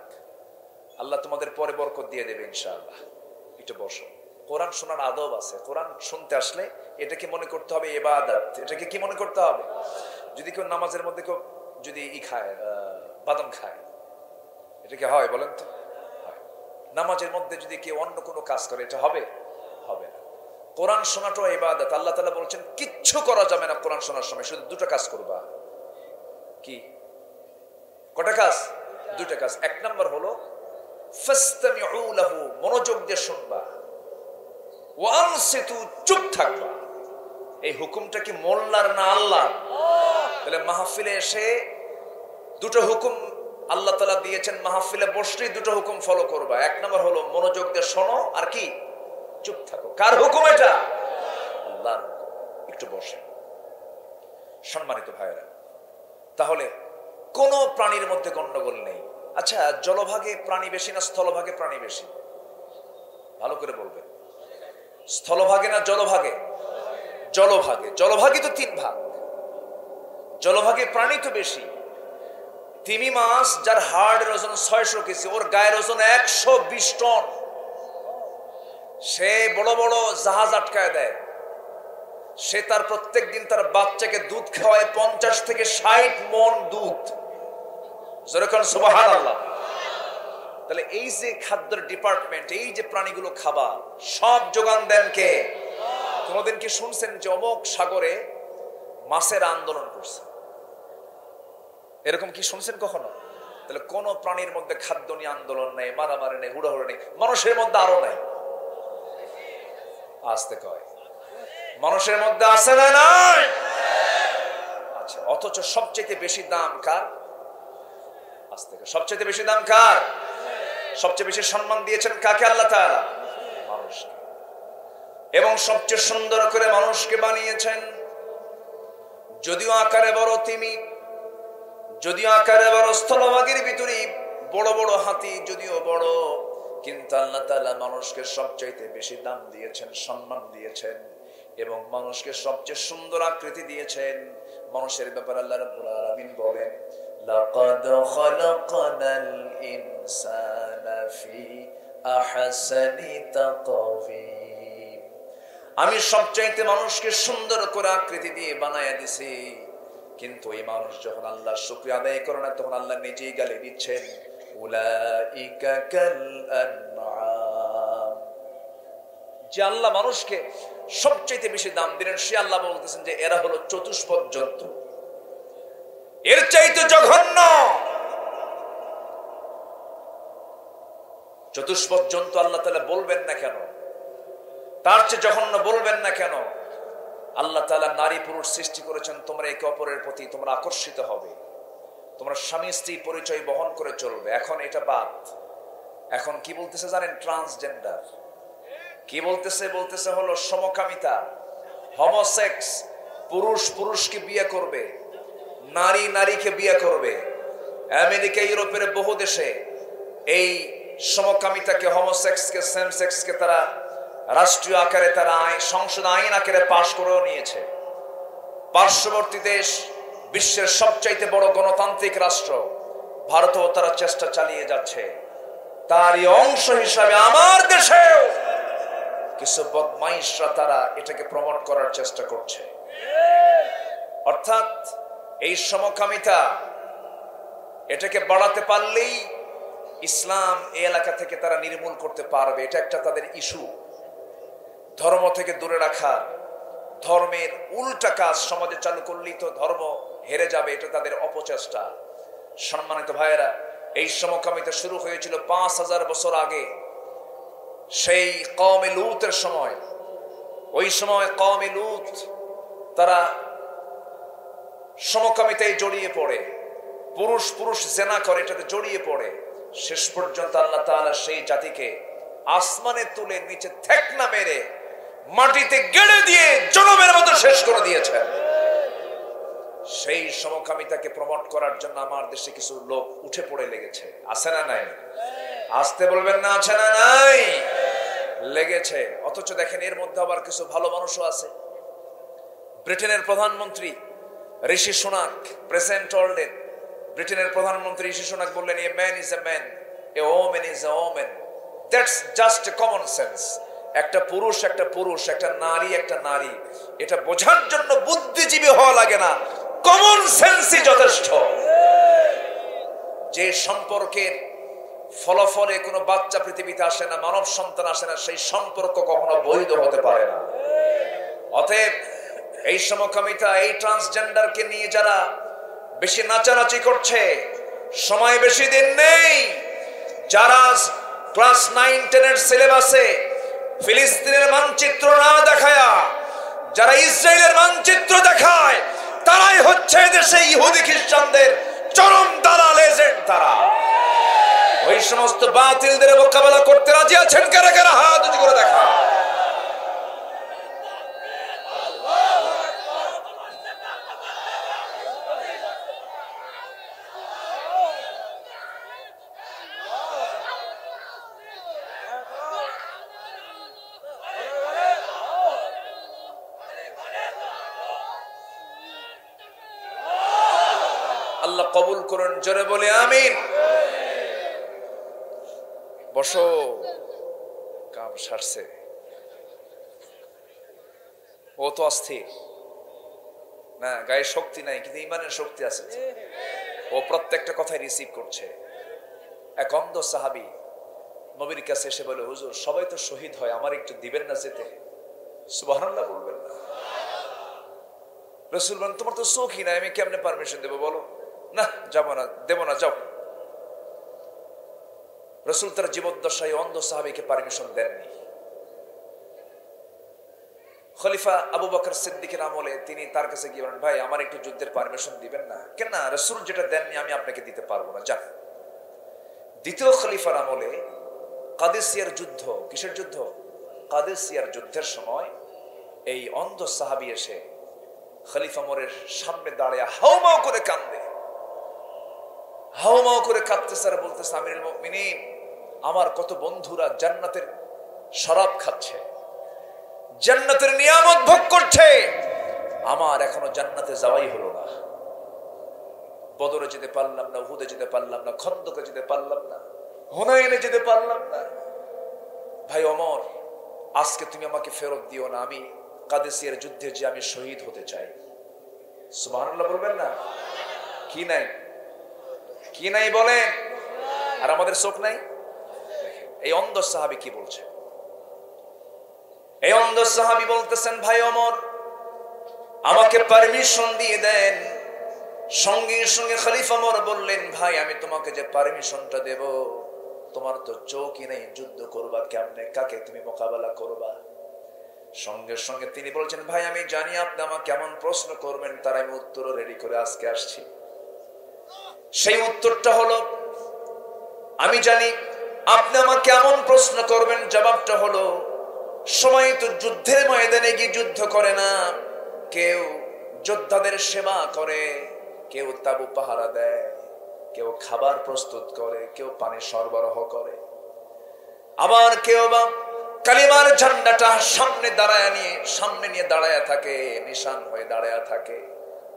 আল্লাহ তোমাদের পরে বরকত দিয়ে দেবে ইনশাআল্লাহ। একটু বসো। কোরআন শোনার আদব আছে। কোরআন শুনতে আসলে এটাকে মনে করতে হবে ইবাদত। এটাকে কি মনে করতে হবে? যদি কেউ নামাজের মধ্যে কেউ যদি খায়, বাদাম খায়, এটা কি হয় বলেন তো? নামাজের মধ্যে যদি কেউ অন্য কোনো কাজ করে, এটা হবে? হবে না। কোরআন শোনাটাও ইবাদত। আল্লাহ তাআলা বলছেন কিচ্ছু করা যাবে না কোরআন শোনার সময়, শুধু দুটো কাজ করবা। কি? কটা কাজ? দুটো কাজ। এক নাম্বার হলো ফাসতামিউ লাহু, মনোযোগ দিয়ে শুনবা। ওয়া আনসিতু, চুপ থাকবা। এই হুকুমটা কি মোল্লার না আল্লাহ? তাহলে মাহফিলে এসে দুটো হুকুম আল্লাহ তাআলা দিয়েছেন, মাহফিলে বসলেই দুটো হুকুম ফলো করবা। এক নাম্বার হলো মনোযোগ দিয়ে শোনো, আর কি? চুপ থাকো। কার হুকুম এটা? আল্লাহর। একটু বসে। সম্মানিত ভাইরা, তাহলে কোন প্রাণীর মধ্যে গন্ডগোল নেই। আচ্ছা, জলভাগে প্রাণী বেশি না স্থলভাগে প্রাণী বেশি? ভালো করে বলবেন। স্থলভাগে না জলভাগে? জলভাগে। জলভাগে তো 3 ভাগ, জলভাগে প্রাণী তো বেশি। তিমি মাছ, যার হাড়ের ওজন 600 কেজি, ওর গায়ের ওজন 120 টন। সে বড় বড় জাহাজ আটকায় দেয়। সে তার প্রত্যেক দিন তার বাচ্চাকে দুধ খাওয়ায় 50 থেকে 60 মণ দুধ। যেরকম সুবহানাল্লাহ। তাহলে এই যে খাদ্যের ডিপার্টমেন্ট, এই যে প্রাণীগুলো খাবার সব যোগান দেন কে? কোনদিন কি শুনছেন যে অমুক সাগরে মাছের আন্দোলন করছে? এরকম কি শুনছেন কখনো? তাহলে কোন প্রাণীর মধ্যে খাদ্য নিয়ে আন্দোলন নেই, মারামারি নেই, হুড়াহুড়ি নেই। মানুষের মধ্যে আরো নাই। আসতে কয়, মানুষের মধ্যে আছে না নাই? আচ্ছা, অথচ সবচেয়ে বেশি দাম কার? আসতে কয়, সবচেয়ে বেশি দাম কার? সবচেয়ে বেশি সম্মান দিয়েছেন কাকে? আল্লাহ তাআলা। মানুষকে। এবং সবচেয়ে সুন্দর করে মানুষকে বানিয়েছেন। যদিও আকারে বড় তিমি, যদিও আকারে বড়, স্থলভাগের ভিতরে বড় বড় হাতি যদিও বড়, কিন্তু আল্লাহ তাআলা মানুষকে সবচাইতে বেশি দাম দিয়েছেন, সম্মান দিয়েছেন, এবং মানুষকে সবচেয়ে সুন্দর আকৃতি দিয়েছেন। মানুষের ব্যাপারে আল্লাহ রাব্বুল আলামিন বলেন, লাকাদ খালাকনাল ইনসানা ফি আহসানি তাকওয়িম। আমি সবচাইতে মানুষকে সুন্দর করে আকৃতি দিয়ে বানায়া দিছি। কিন্তু এই মানুষ যখন আল্লাহর শুকরিয়া আদায় করে না, তখন আল্লাহ নিজেই গালি দিচ্ছেন, উলাইকা কাল আনআম। যে আল্লাহ মানুষকে সবচেয়ে বেশি দাম দিলেন, সে আল্লাহ বলতেছেন যে এরা হলো চতুষ্পদ জন্তু, এর চাইতে জঘন্য। চতুষ্পদ জন্তু আল্লাহ তাআলা বলবেন না কেন? তার চেয়ে জঘন্য বলবেন না কেন? আল্লাহ তাআলা নারী পুরুষ সৃষ্টি করেছেন, তোমরা একে অপরের প্রতি তোমরা আকর্ষিত হবে, তোমরা স্বামী স্ত্রী পরিচয় বহন করে চলবে। এখন এটা বাদ। এখন কি বলতেছে জানেন? ট্রান্সজেন্ডার। কি বলতেছে? বলতেছে হলো সমকামিতা, হোমোসেক্স। পুরুষ পুরুষকে বিয়ে করবে, নারী নারীকে বিয়ে করবে। আমেরিকা, ইউরোপের বহু দেশে এই সমকামিতাকে, হোমোসেক্সকে, সেম সেক্সকে তারা রাষ্ট্রীয় আকারে, তারা সংসদ আইন আকারে পাশ করেও নিয়েছে। পার্শ্ববর্তী দেশ, বিশ্বের সবচাইতে বড় গণতান্ত্রিক রাষ্ট্র ভারতেও তারা চেষ্টা চালিয়ে যাচ্ছে। তারই অংশ হিসাবে আমার দেশেও কিছু বদমাইশরা তারা এটাকে প্রমোট করার চেষ্টা করছে। অর্থাৎ এই সমকামিতা, এটাকে বাড়াতে পারলেই ইসলাম এই এলাকা থেকে তারা নির্মূল করতে পারবে। এটা একটা তাদের ইস্যু। ধর্ম থেকে দূরে রাখা, ধর্মের উল্টা কাজ সমাজে চালু করলেই তো ধর্ম হেরে যাবে, এটা তাদের অপচেষ্টা। সম্মানিত ভাইয়েরা, এই সমকামিতা শুরু হয়েছিল 5000 বছর আগে। সেই কওমে লূতের সময়, ওই সময় কওমে লূত তারা সমকামিতায় জড়িয়ে পড়ে, পুরুষ পুরুষ জেনা করে, এটাতে জড়িয়ে পড়ে। শেষ পর্যন্ত আল্লাহ তাআলা সেই জাতিকে আসমানে তুলে নিচে থেকনা মেরে মাটিতে গেড়ে দিয়ে জনমের মতো শেষ করে দিয়েছেন। সেই সমকামিতাকে প্রমোট করার জন্য আমার দেশে কিছু লোক উঠে পড়ে লেগেছে, আছে না নাই? আসতে বলবেন না, আছে না নাই? লেগেছে। অথচ দেখেন এর মধ্যে আবার কিছু ভালো মানুষও আছে। ব্রিটেনের প্রধানমন্ত্রী ঋষি সুনাক, প্রেসিডেন্ট ওয়ার্ল্ডের ব্রিটেনের প্রধানমন্ত্রী ঋষি সুনাক বললেন, a man is a man, a woman is a woman, that's just common sense. একটা পুরুষ একটা পুরুষ, একটা নারী একটা নারী, এটা বোঝার জন্য বুদ্ধিজীবী হওয়া লাগে না, কমন সেন্সই যথেষ্ট। যে সম্পর্কের ফলাফলে কোনো বাচ্চা পৃথিবীতে আসে না, মানব সন্তান আসে না, সেই সম্পর্ক কখনো বৈধ হতে পারে না। অতএব এই সমকামিতা, এই ট্রান্সজেন্ডারকে নিয়ে যারা বেশি নাচানাচি করছে, সময় বেশি দিন নেই। যারা ক্লাস 9-10 সিলেবাসে ফিলিস্তিনের মানচিত্র না দেখায়া যারা ইসরায়েলের মানচিত্র দেখায়, তারাই হচ্ছে দেশে ইহুদি খ্রিস্টানদের চরম দালাল এজেন্ট। তারা ওই সমস্ত বাতিলদের মোকাবেলা করতে রাজি আছেন কারা কারা? হাত উঁচু করে দেখা। আল্লাহ কবুল করুন, জোরে বলে আমিন। বসো, কাম সারছে। ও তো অস্থির না, গায়ে শক্তি নাই, কিন্তু ইমানের শক্তি আছে। ও প্রত্যেকটা কথাই রিসিভ করছে। এক অন্ধ সাহাবী নবীর কাছে এসে বলে, হুজুর সবাই তো শহীদ হয়, আমার একটু দিবেন না যেতে? সুবহানাল্লাহ বলবেন না। রাসূল বলেন, তোমার তো চোখই নাই, আমি কেমনে পারমিশন দেবো বলো? না, যাবো না, দেবো না, যাও। রাসূল তার জীবদ্দশায় অন্ধ সাহাবীকে পারমিশন দেননি। খলিফা আবু বকর সিদ্দিকের আমলে তিনি তার কাছে গিয়ে বলেন, ভাই আমার একটু যুদ্ধের পারমিশন দিবেন না? কেন না, রাসূল যেটা দেননি আমি আপনাকে দিতে পারবো না, যান। দ্বিতীয় খলিফার আমলে কাদেসিয়ার যুদ্ধ, কিসের যুদ্ধ? কাদেসিয়ার যুদ্ধের সময় এই অন্ধ সাহাবী এসে খলিফা ওমরের সামনে দাঁড়িয়ে হাউমাউ করে কান্দে, হাউমাউ করে কাঁদতেছে আর বলতেছে, আমিরুল মুমিনিন, আমার কত বন্ধুরা জান্নাতের শরাব খাচ্ছে, জান্নাতের নিয়ামত ভোগ করছে, আমার এখনো জান্নাতে যাওয়াই হলো না। বদরে যেতে পারলাম না, উহুদে যেতে পারলাম না, খন্দকে যেতে পারলাম না, হুনাইনে যেতে পারলাম না। ভাই ওমর, আজকে তুমি আমাকে ফেরত দিও না, আমি কাদেসিয়ার যুদ্ধে যে আমি শহীদ হতে চাই। সুবহানাল্লাহ বলবেন না? কি নাই, কি নাই বলেন? আর আমাদের চোখ নাই? এই অন্ধ সাহাবী কি বলছে? এই অন্ধ সাহাবী বলতেছেন, ভাই ওমর আমাকে পারমিশন দিয়ে দেন। সঙ্গে সঙ্গে খলিফা ওমর বললেন, ভাই আমি তোমাকে যে পারমিশনটা দেব, তোমার তো চোখই নেই, যুদ্ধ করবা কেমনে, কাকে তুমি মোকাবেলা করবা? সঙ্গে সঙ্গে তিনি বলছেন, ভাই আমি জানি আপনি আমাকে কেমন প্রশ্ন করবেন, তার আমি উত্তরও রেডি করে আজকে আসছি। সেই উত্তরটা হলো, আমি জানি আপনি আমাকে কেমন প্রশ্ন করবেন, জবাবটা হলো, সময় তো যুদ্ধের ময়দানে গিয়ে যুদ্ধ করে না, কেউ যোদ্ধাদের সেবা করে, কেউ তাবু পাহারা দেয়, কেউ খাবার প্রস্তুত করে, কেউ পানি সরবরাহ করে, আবার কেউ বা কালিমার ঝান্ডাটা সামনে নিয়ে দাঁড়ায় থাকে, নিশান হয়ে দাঁড়ায় থাকে।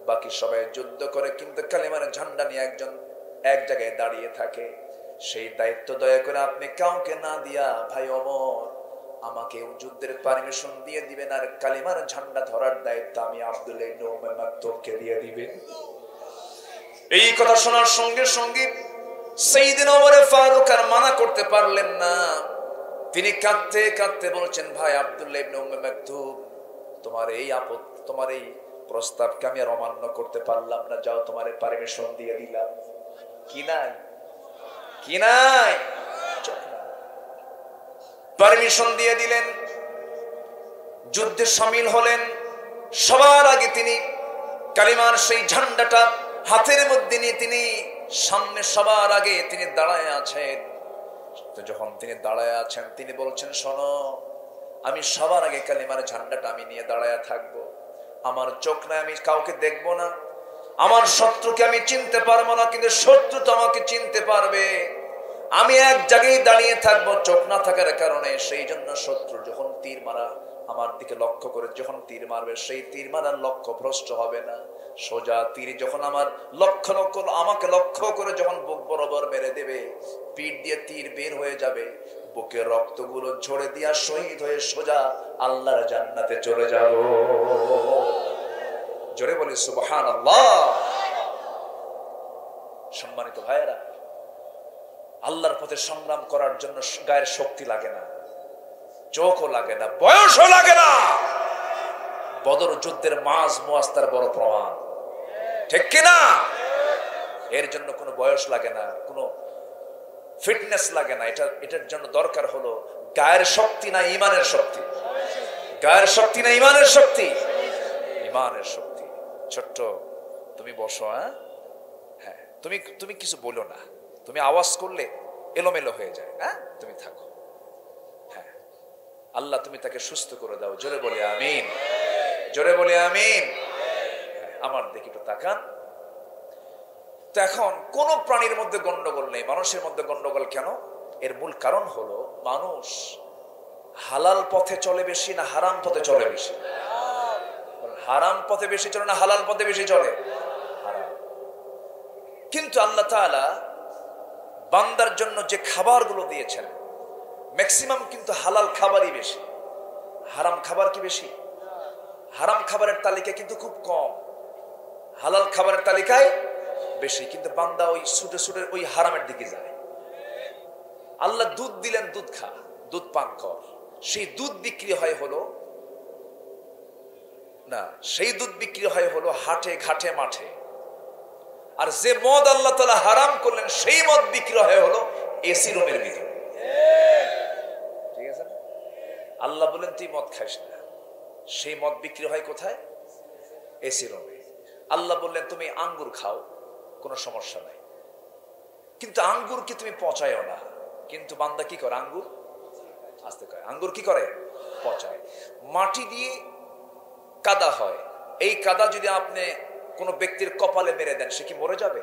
বাকি সবাই যুদ্ধ করে, কিন্তু কালিমার ঝান্ডা নিয়ে একজন এক জায়গায় দাঁড়িয়ে থাকে। সেই দায়িত্ব দয়া করে আপনি কাউকে না দিয়া, ভাই ওমর আমাকে যুদ্ধের পারমিশন দিয়ে দিবেন, আর কালিমার ঝান্ডা ধরার দায়িত্ব আমি আব্দুল্লাহ ইবনে উম্মে মাকতুমকে দিয়ে দিবেন। এই কথা শোনার সঙ্গে সঙ্গে সাইয়েদনা ওমর ফারুক আর মানা করতে পারলেন না। তিনি কাঁদতে কাঁদতে বলছেন, ভাই আব্দুল্লাহ ইবনে উম্মে মাকতুম, তোমার এই প্রস্তাবকে আমি আর অমান্য করতে পারলাম না, যাও তোমার পারমিশন দিয়ে দিলাম। কি নাই, কি নাই? পারমিশন দিয়ে দিলেন, যুদ্ধে শামিল হলেন। সবার আগে তিনি কালিমার সেই ঝান্ডাটা হাতের মধ্যে নিয়ে তিনি সামনে সবার আগে তিনি দাঁড়ায় আছেন। তো যখন তিনি দাঁড়ায় আছেন, তিনি বলছেন, শোনো, আমি সবার আগে কালিমার ঝান্ডাটা আমি নিয়ে দাঁড়ায় থাকবো। আমার চোখ নাই, আমি কাউকে দেখবো না। আমার শত্রুকে আমি চিনতে পারবো না, কিন্তু শত্রু তো আমাকে চিনতে পারবে। আমি এক জায়গায় দাঁড়িয়ে থাকবো চোখ না থাকার কারণে। সেই জন্য শত্রু যখন তীর মারা আমার দিকে লক্ষ্য করে যখন তীর মারবে, সেই তীর মারার লক্ষ্য ভ্রষ্ট হবে না। সোজা তীর যখন আমার আমাকে লক্ষ্য করে যখন বুক বরাবর মেরে দেবে, পিঠ দিয়ে তীর বের হয়ে যাবে, বুকের রক্তগুলো ঝরে দিয়া শহীদ হয়ে সোজা আল্লাহর জান্নাতে চলে যাব। জোরে বলি সুবহানাল্লাহ। সম্মানিত ভাইয়েরা, আল্লাহর পথে সংগ্রাম করার জন্য গায়ের শক্তি লাগে না, চোখও লাগে না, বয়সও লাগে না। বদর যুদ্ধের মাঝ মুয়াস্তার বড় প্রমাণ, ঠিক কিনা? এর জন্য কোনো বয়স লাগে না, কোনো ফিটনেস লাগে না। এটার জন্য দরকার হলো গায়ের শক্তি না ইমানের শক্তি। গায়ের শক্তি না ইমানের শক্তি? ইমানের শক্তি। ছোট্ট, তুমি বসো। হ্যাঁ, তুমি কিছু বলো না, তুমি আওয়াজ করলে এলোমেলো হয়ে যায়। হ্যাঁ, তুমি থাকো। হ্যাঁ, আল্লাহ তুমি তাকে সুস্থ করে দাও। জোরে বলে আমিন, জোরে বলে আমিন। আমার দিকে একটু তাকান তো। এখন কোন প্রাণীর মধ্যে গন্ডগোল নেই, মানুষের মধ্যে গন্ডগোল কেন? এর মূল কারণ হলো মানুষ হালাল পথে চলে বেশি না হারাম পথে চলে বেশি? হারাম পথে বেশি চলে না হালাল পথে বেশি চলে? হারাম। কিন্তু আল্লাহ তাআলা বান্দার জন্য যে খাবারগুলো দিয়েছেন ম্যাক্সিমাম কিন্তু হালাল খাবারই বেশি। হারাম খাবার কি বেশি? হারাম খাবারের তালিকা কিন্তু খুব কম, হালাল খাবারের তালিকায় বেশি। কিন্তু বান্দা ওই ছুটে ছুটে ওই হারামের দিকে যায়। আল্লাহ দুধ দিলেন, দুধ খা, দুধ পান কর। সেই দুধ বিক্রি হয় হলো না, সেই দুধ বিক্রি হয় হলো হাটে ঘাটে মাঠে। আর যে মদ আল্লাহ তাআলা হারাম করলেন সেই মদ বিক্রি হয় হলো এসি রুমের ভিতরে। ঠিক আছে? আল্লাহ বলেন তুই মদ খাইস না, সেই মদ বিক্রি হয় কোথায়? এসি রুমে। আল্লাহ বললেন তুমি আঙ্গুর খাও, কোনো সমস্যা নাই, কিন্তু আঙ্গুর কি তুমি পচায়ও না। কিন্তু বান্দা কি করে? আঙ্গুর আস্তে করে আঙ্গুর কি করে? পচায়। মাটি দিয়ে কাদা হয়, এই কাদা যদি আপনি কোনো ব্যক্তির কপালে মেরে দেন, সে কি মরে যাবে?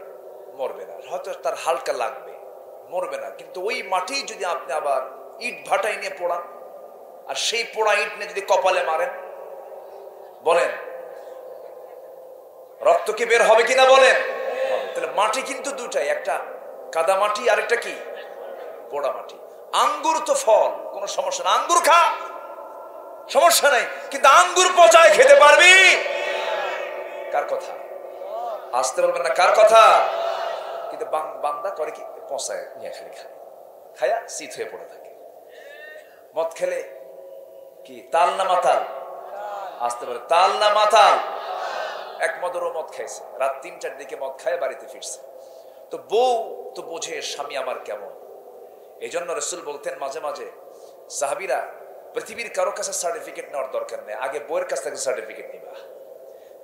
মরবে না। হয়তো তার হালকা লাগবে, মরবে না। কিন্তু ওই মাটি যদি আপনি আবার ইট ভাটাই নিয়ে পোড়ান, আর সেই পোড়া ইট নিয়ে যদি কপালে মারেন, বলেন রক্ত কি বের হবে কিনা? বলেন। তাহলে মাটি কিন্তু দুটাই, একটা কাদা মাটি আর একটা কি? পোড়া মাটি। আঙ্গুর তো ফল, কোনো সমস্যা না, আঙ্গুর খা, সমস্যা নাই। কিন্তু আঙ্গুর পচায় খেতে পারবি? কার কথা? আসতে বলবেন না, কার কথা? কিন্তু বান্দা করে কি? পচায় নিয়ে খালি খায়, খায়া শীত হয়ে পড়ে থাকে। মদ খেলে কি তাল না মাতাল? আসতে বলে তাল না মাতাল? এক মদরও মদ খাইছে, রাত ৩টার দিকে মদ খায় বাড়িতে ফিরছে। তো বউ তো বোঝে স্বামী আমার কেমন। এই জন্য রাসূল বলতেন মাঝে মাঝে, সাহাবীরা পৃথিবীর কারো কাছে সার্টিফিকেট নেওয়ার দরকার নেই, আগে বউয়ের কাছ থেকে সার্টিফিকেট নিবা।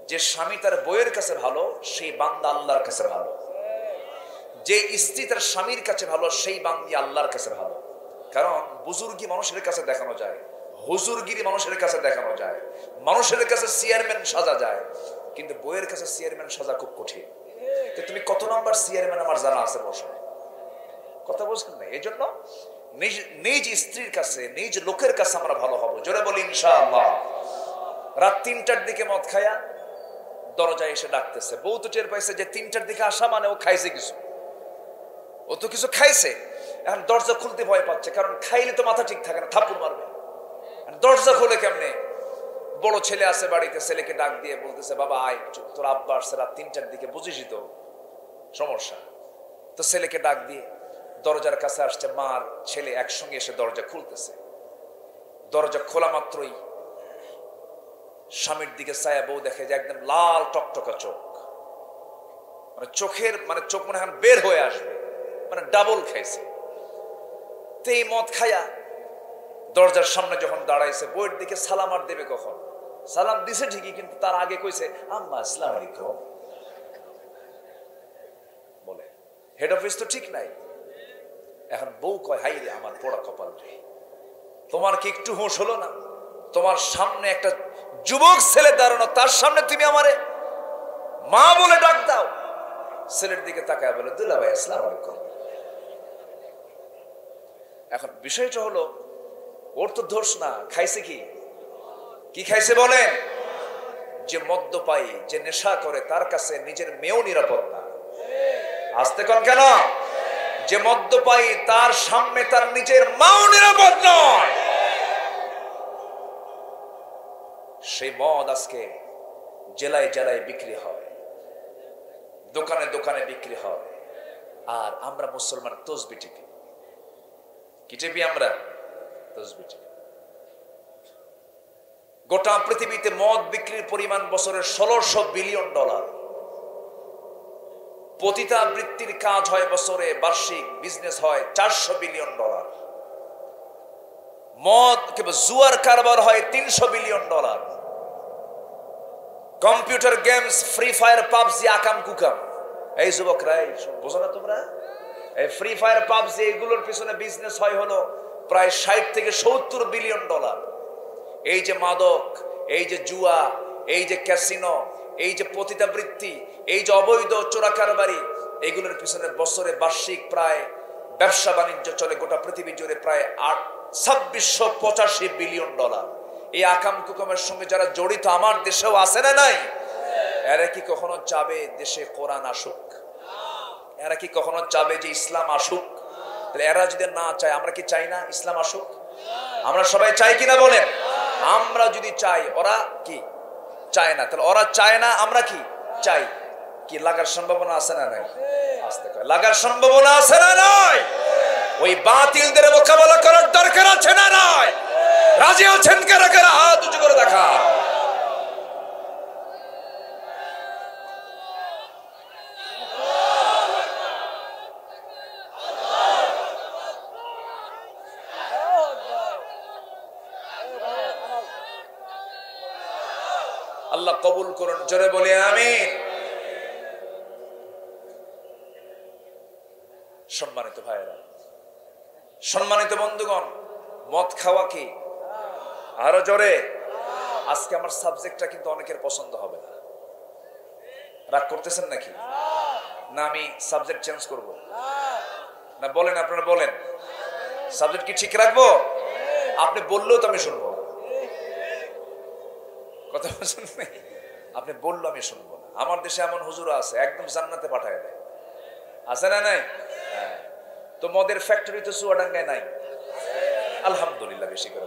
যে স্বামী তার বউয়ের কাছে ভালো, সেই বান্দা আল্লাহর কাছে ভালো। যে স্ত্রী তার স্বামীর কাছে ভালো, সেই বান্দি আল্লাহর কাছে ভালো। কারণ বুজুর্গি মানুষের কাছে দেখানো যায়, হুজুরগিরি মানুষের কাছে দেখানো যায়, মানুষের কাছে চেয়ারম্যান সাজা যায়, কিন্তু বউয়ের কাছে চেয়ারম্যান সাজা খুব কঠিন। তুমি কত নাম্বার চেয়ারম্যান আমার জানা আছে? বসো, কথা বলছেন না? এই জন্য নিজ স্ত্রীর কাছে, নিজ লোকের কাছে আমরা ভালো হব। জোরে বলি ইনশাআল্লাহ। রাত ৩টার দিকে মদ খায়া দরজায় এসে ডাকতেছে। বউ তো টের পাইছে যে ৩টার দিকে আসা মানে ও খাইছে কিছু, ও তো কিছু খাইছে। এখন দরজা খুলতে ভয় পাচ্ছে, কারণ খাইলে তো মাথা ঠিক থাকে না, থাপ্পড় মারবে। দরজা খুলে কেমনে? বড় ছেলে আছে বাড়িতে, ছেলেকে ডাক দিয়ে বলতেছে, বাবা আয়, তোর আব্বা আসছে রাত ৩টার দিকে, বুঝিসই তো সমস্যা। তো ছেলেকে ডাক দিয়ে দরজার কাছে আসছে, মার ছেলে একসঙ্গে এসে দরজা খুলতেছে। দরজা খোলা মাত্রই স্বামীর দিকে ছায়া বউ দেখে যে একদম লাল টকটকা চোখ, মানে চোখের মানে চোখ মনে হয় বের হয়ে আসবে, মানে ডাবল খাইছে। তো এই মদ খায়া দরজার সামনে যখন দাঁড়াইছে, বইয়ের দিকে সালাম আর দেবে কখন? সালাম দিছে ঠিকই, কিন্তু তার আগে কইছে আম্মা আসসালামু আলাইকুম। বলে হেড অফিস তো ঠিক নাই। এখন বউ কয় হাই রে আমার পোড়া কপাল রে, তোমার কি একটু হুঁশ হলো না? তোমার সামনে একটা যুবক ছেলে দাঁড়ানো, তার সামনে তুমি আমারে মা বলে ডাক দাও। ছেলের দিকে তাকায় বলে দুলা ভাই আসসালামু আলাইকুম। এখন বিষয়টা হলো ওর তো দোষ না, খাইছে কি খাইছে বলে? যে মদ্যপায়ী, যে নেশা করে, তার কাছে নিজের মেয়েও নিরাপদ না। আসতে কোন কেন? যে মদ্যপায়ী তার সামনে তার নিজের মাও নিরাপদ নয়। সেই মদ আজকে জেলায় জেলায় বিক্রি হয়, দোকানে দোকানে বিক্রি হয়। আর আমরা মুসলমান তসবি টিপি। কি টিপি আমরা? তসবি টিপি। গোটা পৃথিবীতে মদ বিক্রির পরিমাণ বছরে $1600 বিলিয়ন। পতিতাবৃত্তির কাজ হয় বছরে, বার্ষিক বিজনেস হয় $400 বিলিয়ন। মদ কিংবা জুয়ার কারবার হয় $300 billion. Computer games, free fire, PUBG, আকাম কুকাম, এই যুবকরা বোঝো না তোমরা? এই ফ্রি ফায়ার, পাবজি এগুলোর পিছনে বিজনেস হয় হলো প্রায় $60 থেকে $70 বিলিয়ন। এই যে মাদক, এই যে জুয়া, এই যে ক্যাসিনো, এই যে পতিতাবৃত্তি, এই যে অবৈধ চোরাকারবারি, এগুলোর পিছনে বছরে বার্ষিক প্রায় ব্যবসা বাণিজ্য চলে গোটা পৃথিবী জুড়ে প্রায় $2685 বিলিয়ন। এই আকাম কুকামের সঙ্গে যারা জড়িত আমার দেশেও আছে না নাই? এরা কি কখনো চাবে দেশে কোরআন আসুক? এরা কি কখনো চাবে যে ইসলাম আসুক? তাহলে এরা যদি না চায়, আমরা কি চাই না ইসলাম আসুক? আমরা সবাই চাই কিনা বলেন? আমরা যদি চাই, ওরা কি চায় না, তাহলে ওরা চায় না, আমরা কি চাই? কি লাগার সম্ভাবনা আছে না নাই? আসতে কয় লাগার সম্ভাবনা আছে না নাই? ওই বাতিলদের মোকাবেলা করার দরকার আছে না নাই? রাজি আছেন কারা কারা? হাত উঁচু করে দেখা। আল্লাহ কবুল করুন, জোরে বলে আমিন। সম্মানিত ভাইয়েরা, সম্মানিত বন্ধুগণ, মদ খাওয়া কি? আরো জোরে। আজকে আমার সাবজেক্টটা কিন্তু অনেকের পছন্দ হবে না। রাগ করতেছেন নাকি? না আমি সাবজেক্ট চেঞ্জ করব? না বলেন, আপনারা বলেন। সাবজেক্ট কি ঠিক রাখবো? আপনি বললেও তো আমি শুনবো না। কথা বলছেন? আপনি বললো আমি শুনবো না। আমার দেশে এমন হুজুর আছে একদম জান্নাতে পাঠায় দেয়, আছে না নাই? তো মদের ফ্যাক্টরি তো চুয়াডাঙ্গায় নাই, আলহামদুলিল্লাহ। বেশি করে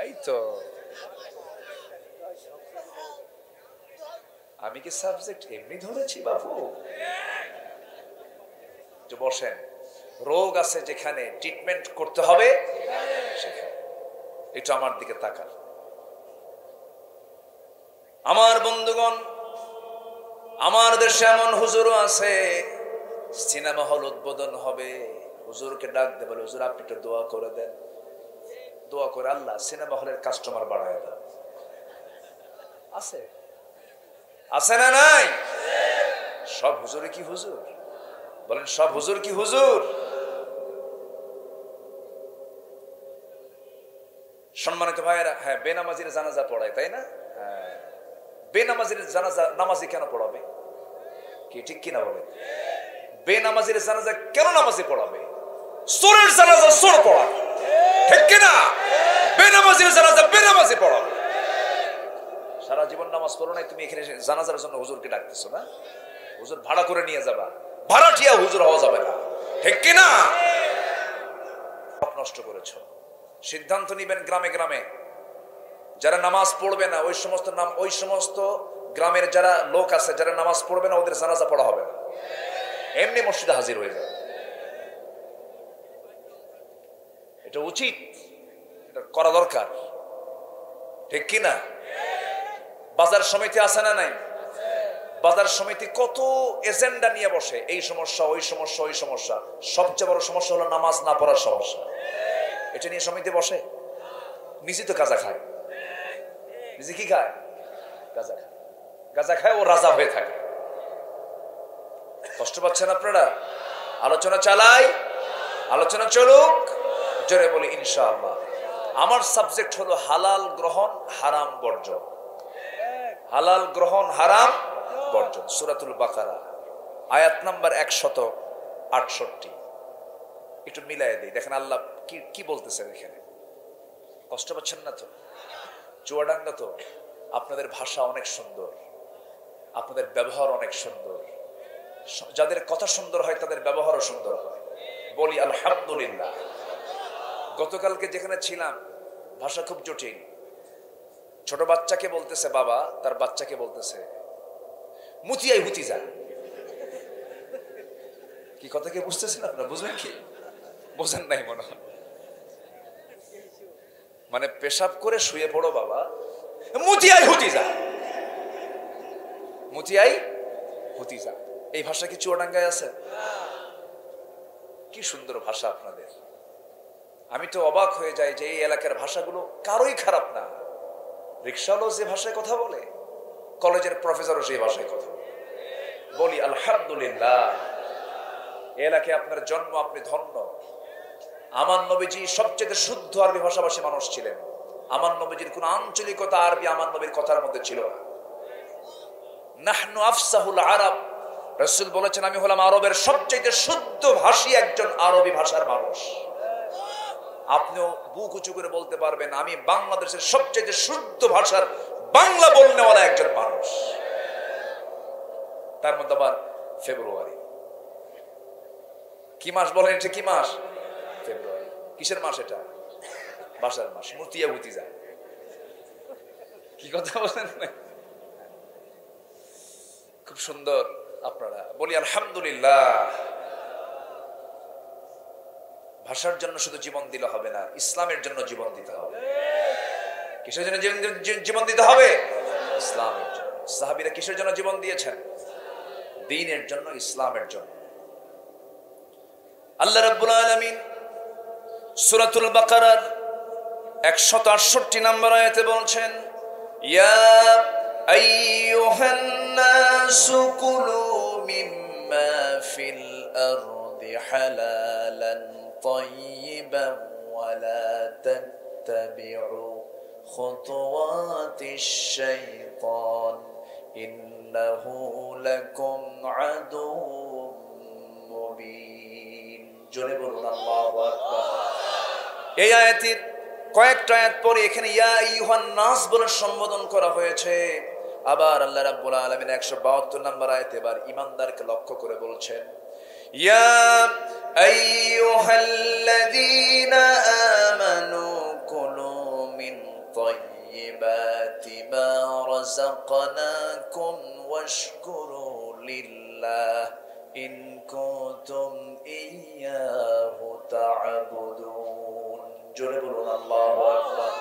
এই তো আমি কি সাবজেক্ট এমনি ধরেছি বাবু? বসেন। রোগ আছে যেখানে ট্রিটমেন্ট করতে হবে সেখানে। একটু আমার দিকে তাকান। আমার বন্ধুগণ, আমার দেশে এমন হুজুরও আছে, সিনেমা হল উদ্বোধন হবে, হুজুরকে ডাক দেবে, হুজুর আপনি একটু দোয়া করে দেন। দোয়া করে আল্লাহ সিনেমা হলের কাস্টমার বাড়ায় দেন। আছে আছে না নাই? সব হুজুরে কি হুজুর? বলেন সব হুজুর কি হুজুর? সম্মানিত ভাইয়েরা, হ্যাঁ বেনামাজির জানাজা পড়ায়, তাই না? হ্যাঁ, বেনামাজির জানাজা নামাজি কেন পড়াবে? কি ঠিক কিনা বলে? বেনামাজির জানাজা কেন নামাজি পড়াবে? চোরের জানাজা চোর পড়াবে, ঠিক কিনা? বেনামাজির জানাজা বেনামাজি পড়াবে। সারা জীবন নামাজ পড়ো নাই, তুমি এখানে জানাজার জন্য হুজুরকে ডাকতেছো না? হুজুর ভাড়া করে নিয়ে যাবা, ভাড়াটিয়া হুজুর হওয়া যাবে না, ঠিক কিনা? নষ্ট করেছো। সিদ্ধান্ত নিবেন গ্রামে গ্রামে যারা নামাজ পড়বে না, ওই সমস্ত গ্রামের যারা লোক আছে যারা নামাজ পড়বে না, ওদের জানাজা পড়া হবে না, এমনি মসজিদে হাজির হয়ে যাবে। এটা উচিত, এটা করা দরকার, ঠিক কিনা? বাজার সমিতি আছে না নাই? বাজার সমিতি কত এজেন্ডা নিয়ে বসে, এই সমস্যা, ওই সমস্যা, ওই সমস্যা। সবচেয়ে বড় সমস্যা হলো নামাজ না পড়ার সমস্যা। এটা নিয়ে সমিতি বসে? নিজে তো গাঁজা খায়। নিজে কি খায়? গাঁজা খায়। গাঁজা খায়, ও রাজা হয়ে থাকে। কষ্ট পাচ্ছেন আপনারা? আলোচনা চালাই, আলোচনা চলুক, জোরে বলি ইনশাআল্লাহ। আমার সাবজেক্ট হলো হালাল গ্রহণ, হারাম বর্জন। হালাল গ্রহণ, হারাম বর্জন। সূরাতুল বাকারা আয়াত নাম্বার 168। একটু মিলাই দিই, দেখেন আল্লাহ কি কি বলতেছেন এখানে। কষ্ট পাচ্ছেন না তো? চুয়াডাঙ্গা তো আপনাদের ভাষা অনেক সুন্দর, আপনাদের ব্যবহার অনেক সুন্দর। যাদের কথা সুন্দর হয় তাদের ব্যবহারও সুন্দর হয়। বলি আলহামদুলিল্লাহ। গতকালকে যেখানে ছিলাম ভাষা খুব জটিল। ছোট বাচ্চাকে বলতেছে বাবা, তার বাচ্চাকে বলতেছে মুতিয়াই হুতিজা। কি কথা কি বুঝতেছেন আপনারা? বুঝলেন কি? বোঝেন নাই মনে হয়। মানে পেশাব করে শুয়ে পড়ো বাবা, মুতিয়াই হুতিজা, মুতিয়াই হুতিজা। এই ভাষা কি চুয়াডাঙ্গায় আছে? কি সুন্দর ভাষা আপনাদের। আমি তো অবাক হয়ে যাই যে এই এলাকার ভাষাগুলো কারোই খারাপ না। রিক্সাওয়ালাও যে ভাষায় কথা বলে, কলেজের প্রফেসরও সেই ভাষায় কথা বলে। বলি আলহামদুলিল্লাহ। এলাকায় আপনার জন্ম, আপনি ধন্য। আমার নবীজি সবচেয়ে শুদ্ধ আরবি ভাষাভাষী মানুষ ছিলেন। আমার নবীজির কোন আঞ্চলিকতা আরবি আমার নবীর কথার মধ্যে ছিল না। নাহনু আফসাহুল আরব, রাসূল বলেছেন আমি হলাম আরবের সবচেয়ে শুদ্ধ ভাষী একজন আরবি ভাষার মানুষ। আপনিও বুক উঁচু করে বলতে পারবেন আমি বাংলাদেশের সবচেয়ে শুদ্ধ ভাষার বাংলা বলনেওয়ালা একজন মানুষ। তার মধ্যে আবার ফেব্রুয়ারি। কি মাস বলেন? এটা কি মাস? ফেব্রুয়ারি। কিসের মাস এটা? ভাষার মাস। মুতিয়া হুতিজা। কি কথা বলেন? খুব সুন্দর আপনারা। বলি আলহামদুলিল্লাহ। ভাষার জন্য শুধু জীবন দিলে হবে না, ইসলামের জন্য জীবন দিতে হবে। কিসের জন্য জীবন দিতে হবে? ইসলামের জন্য। সাহাবীরা কিসের জন্য জীবন দিয়েছেন? দ্বীনের জন্য, ইসলামের জন্য। আল্লাহ রাব্বুল আলামিন সূরাতুল বাকারার 168 নম্বর আয়াতে বলছেন, ইয়া আইয়ুহান নাসু কুলু মিম্মা ফিল আরদি হালালান طيبا ولا تتبعوا خطوات الشيطان إنه لكم عدو مبين। জোরে বলুন আল্লাহু আকবার। এই আয়াতের কয়েকটা আয়াত পরে এখানে ইয়া আইয়ুহান নাস বলে সম্বোধন করা হয়েছে। আবার আল্লাহ রাব্বুল আলামিন 172 নম্বর আয়াতে এবার ঈমানদারকে লক্ষ্য করে বলছেন, ইয়া আইয়ুহাল্লাযীনা আমানু কুলু মিন তাইয়্যিবাতি মা রাযাকনাকুম ওয়াশকুরু লিল্লাহ ইন কুনতুম ইয়্যাহু তা'বুদুন। জোরে বলুন আল্লাহু আকবার।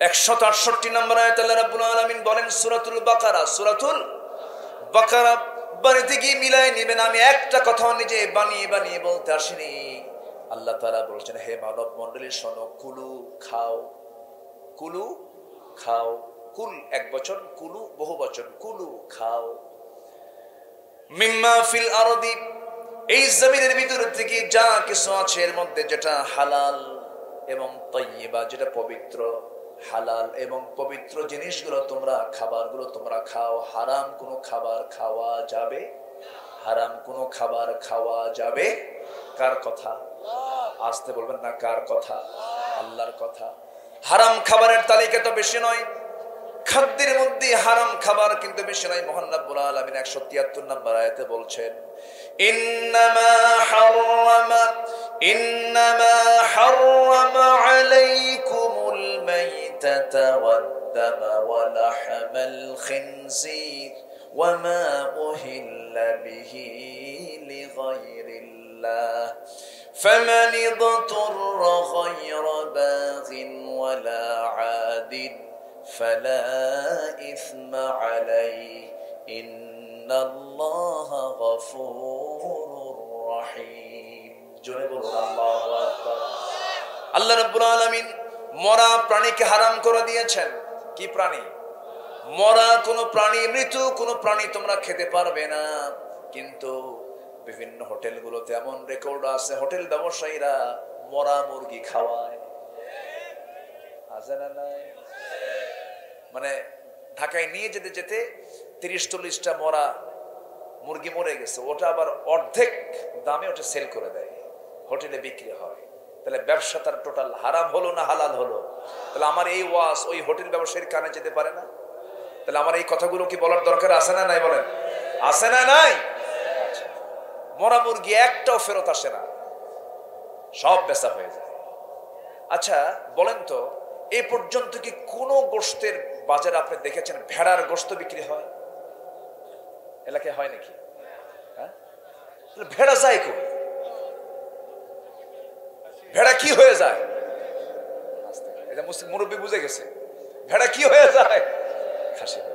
168 নম্বর আয়াতে আল্লাহ রাব্বুল আলামিন বলেন সূরাতুল বাকারা, সূরাতুল বাকারা বাড়িতে গিয়ে মিলাই নেবেন। আমি একটা কথা নিজে বানিয়ে বানিয়ে বলতে আসিনি। আল্লাহ তাআলা বলছেন, হে মানব মণ্ডলী শোনো, কুলু খাও, কুলু খাও। কুল এক বচন, কুলু বহু বচন। কুলু খাও। মিম্মা ফিল আরদি, এই জমিনের ভিতর থেকে যা কিছু আছে এর মধ্যে যেটা হালাল এবং তাইয়্যিবা, যেটা পবিত্র, হালাল এবং পবিত্র জিনিসগুলো তোমরা, খাবারগুলো তোমরা খাও। হারাম কোনো খাবার খাওয়া যাবে, হারাম কোনো খাবার খাওয়া যাবে। কার কথা? আসতে বলবেন না, কার কথা? আল্লাহর কথা। হারাম খাবারের তালিকা তো বেশি নয়, খাদ্যের মধ্যে হারাম খাবার কিন্তু বেশি নয়। মহান রব্বুল আলামিন 173 নম্বর আয়াতে বলছেন, ইন্নামা হাররামা আলাইকুমুল মাইতাতা ওয়াদ-দামা ওয়া লাহমাল খিনজির ওয়া মা উহিল্লা বিহি লিগাইরিল্লাহ ফামান ইদতুররা গায়রা বাগিন ওয়ালা আদিন فلا إثم عليه إن الله غفور رحيم। জোরে বলুন আল্লাহু আকবার। আল্লাহ রাব্বুল আলামিন মরা প্রাণীকে হারাম করে দিয়েছেন। কি প্রাণী? মরা কোন প্রাণী, মৃত্যু কোন প্রাণী তোমরা খেতে পারবে না। কিন্তু বিভিন্ন হোটেলগুলোতে এমন রেকর্ড আছে, হোটেল ব্যবসায়ীরা মরা মুরগি খাওয়ায়, আছে না নাই? মানে ঢাকায় নিয়ে যেতে যেতে 30-40টা মরা মুরগি মরে গেছে, ওটা আবার অর্ধেক দামে ওটা সেল করে দেয়, হোটেলে বিক্রি হয়। তাহলে ব্যবসা তার টোটাল হারাম হলো না হালাল হলো? তাহলে আমার এই ওয়াজ ওই হোটেল ব্যবসায়ীর কানে যেতে পারে না? তাহলে আমার এই কথাগুলো কি বলার দরকার আছে না নাই? বলেন, আছে না নাই? আচ্ছা, মরা মুরগি একটাও ফেরত আসে না, সব বেচা হয়ে যায়। আচ্ছা বলেন তো, এই পর্যন্ত কি কোনো গোশতের বাজারে আপনি দেখেছেন ভেড়ার গোশত বিক্রি হয়? এলাকায় হয় নাকি? হ্যাঁ, ভেড়া যায় কই? ভেড়া কি হয়ে যায়? এটা মুরব্বী বুঝে গেছে, ভেড়া কি হয়ে যায়? খাসি হয়ে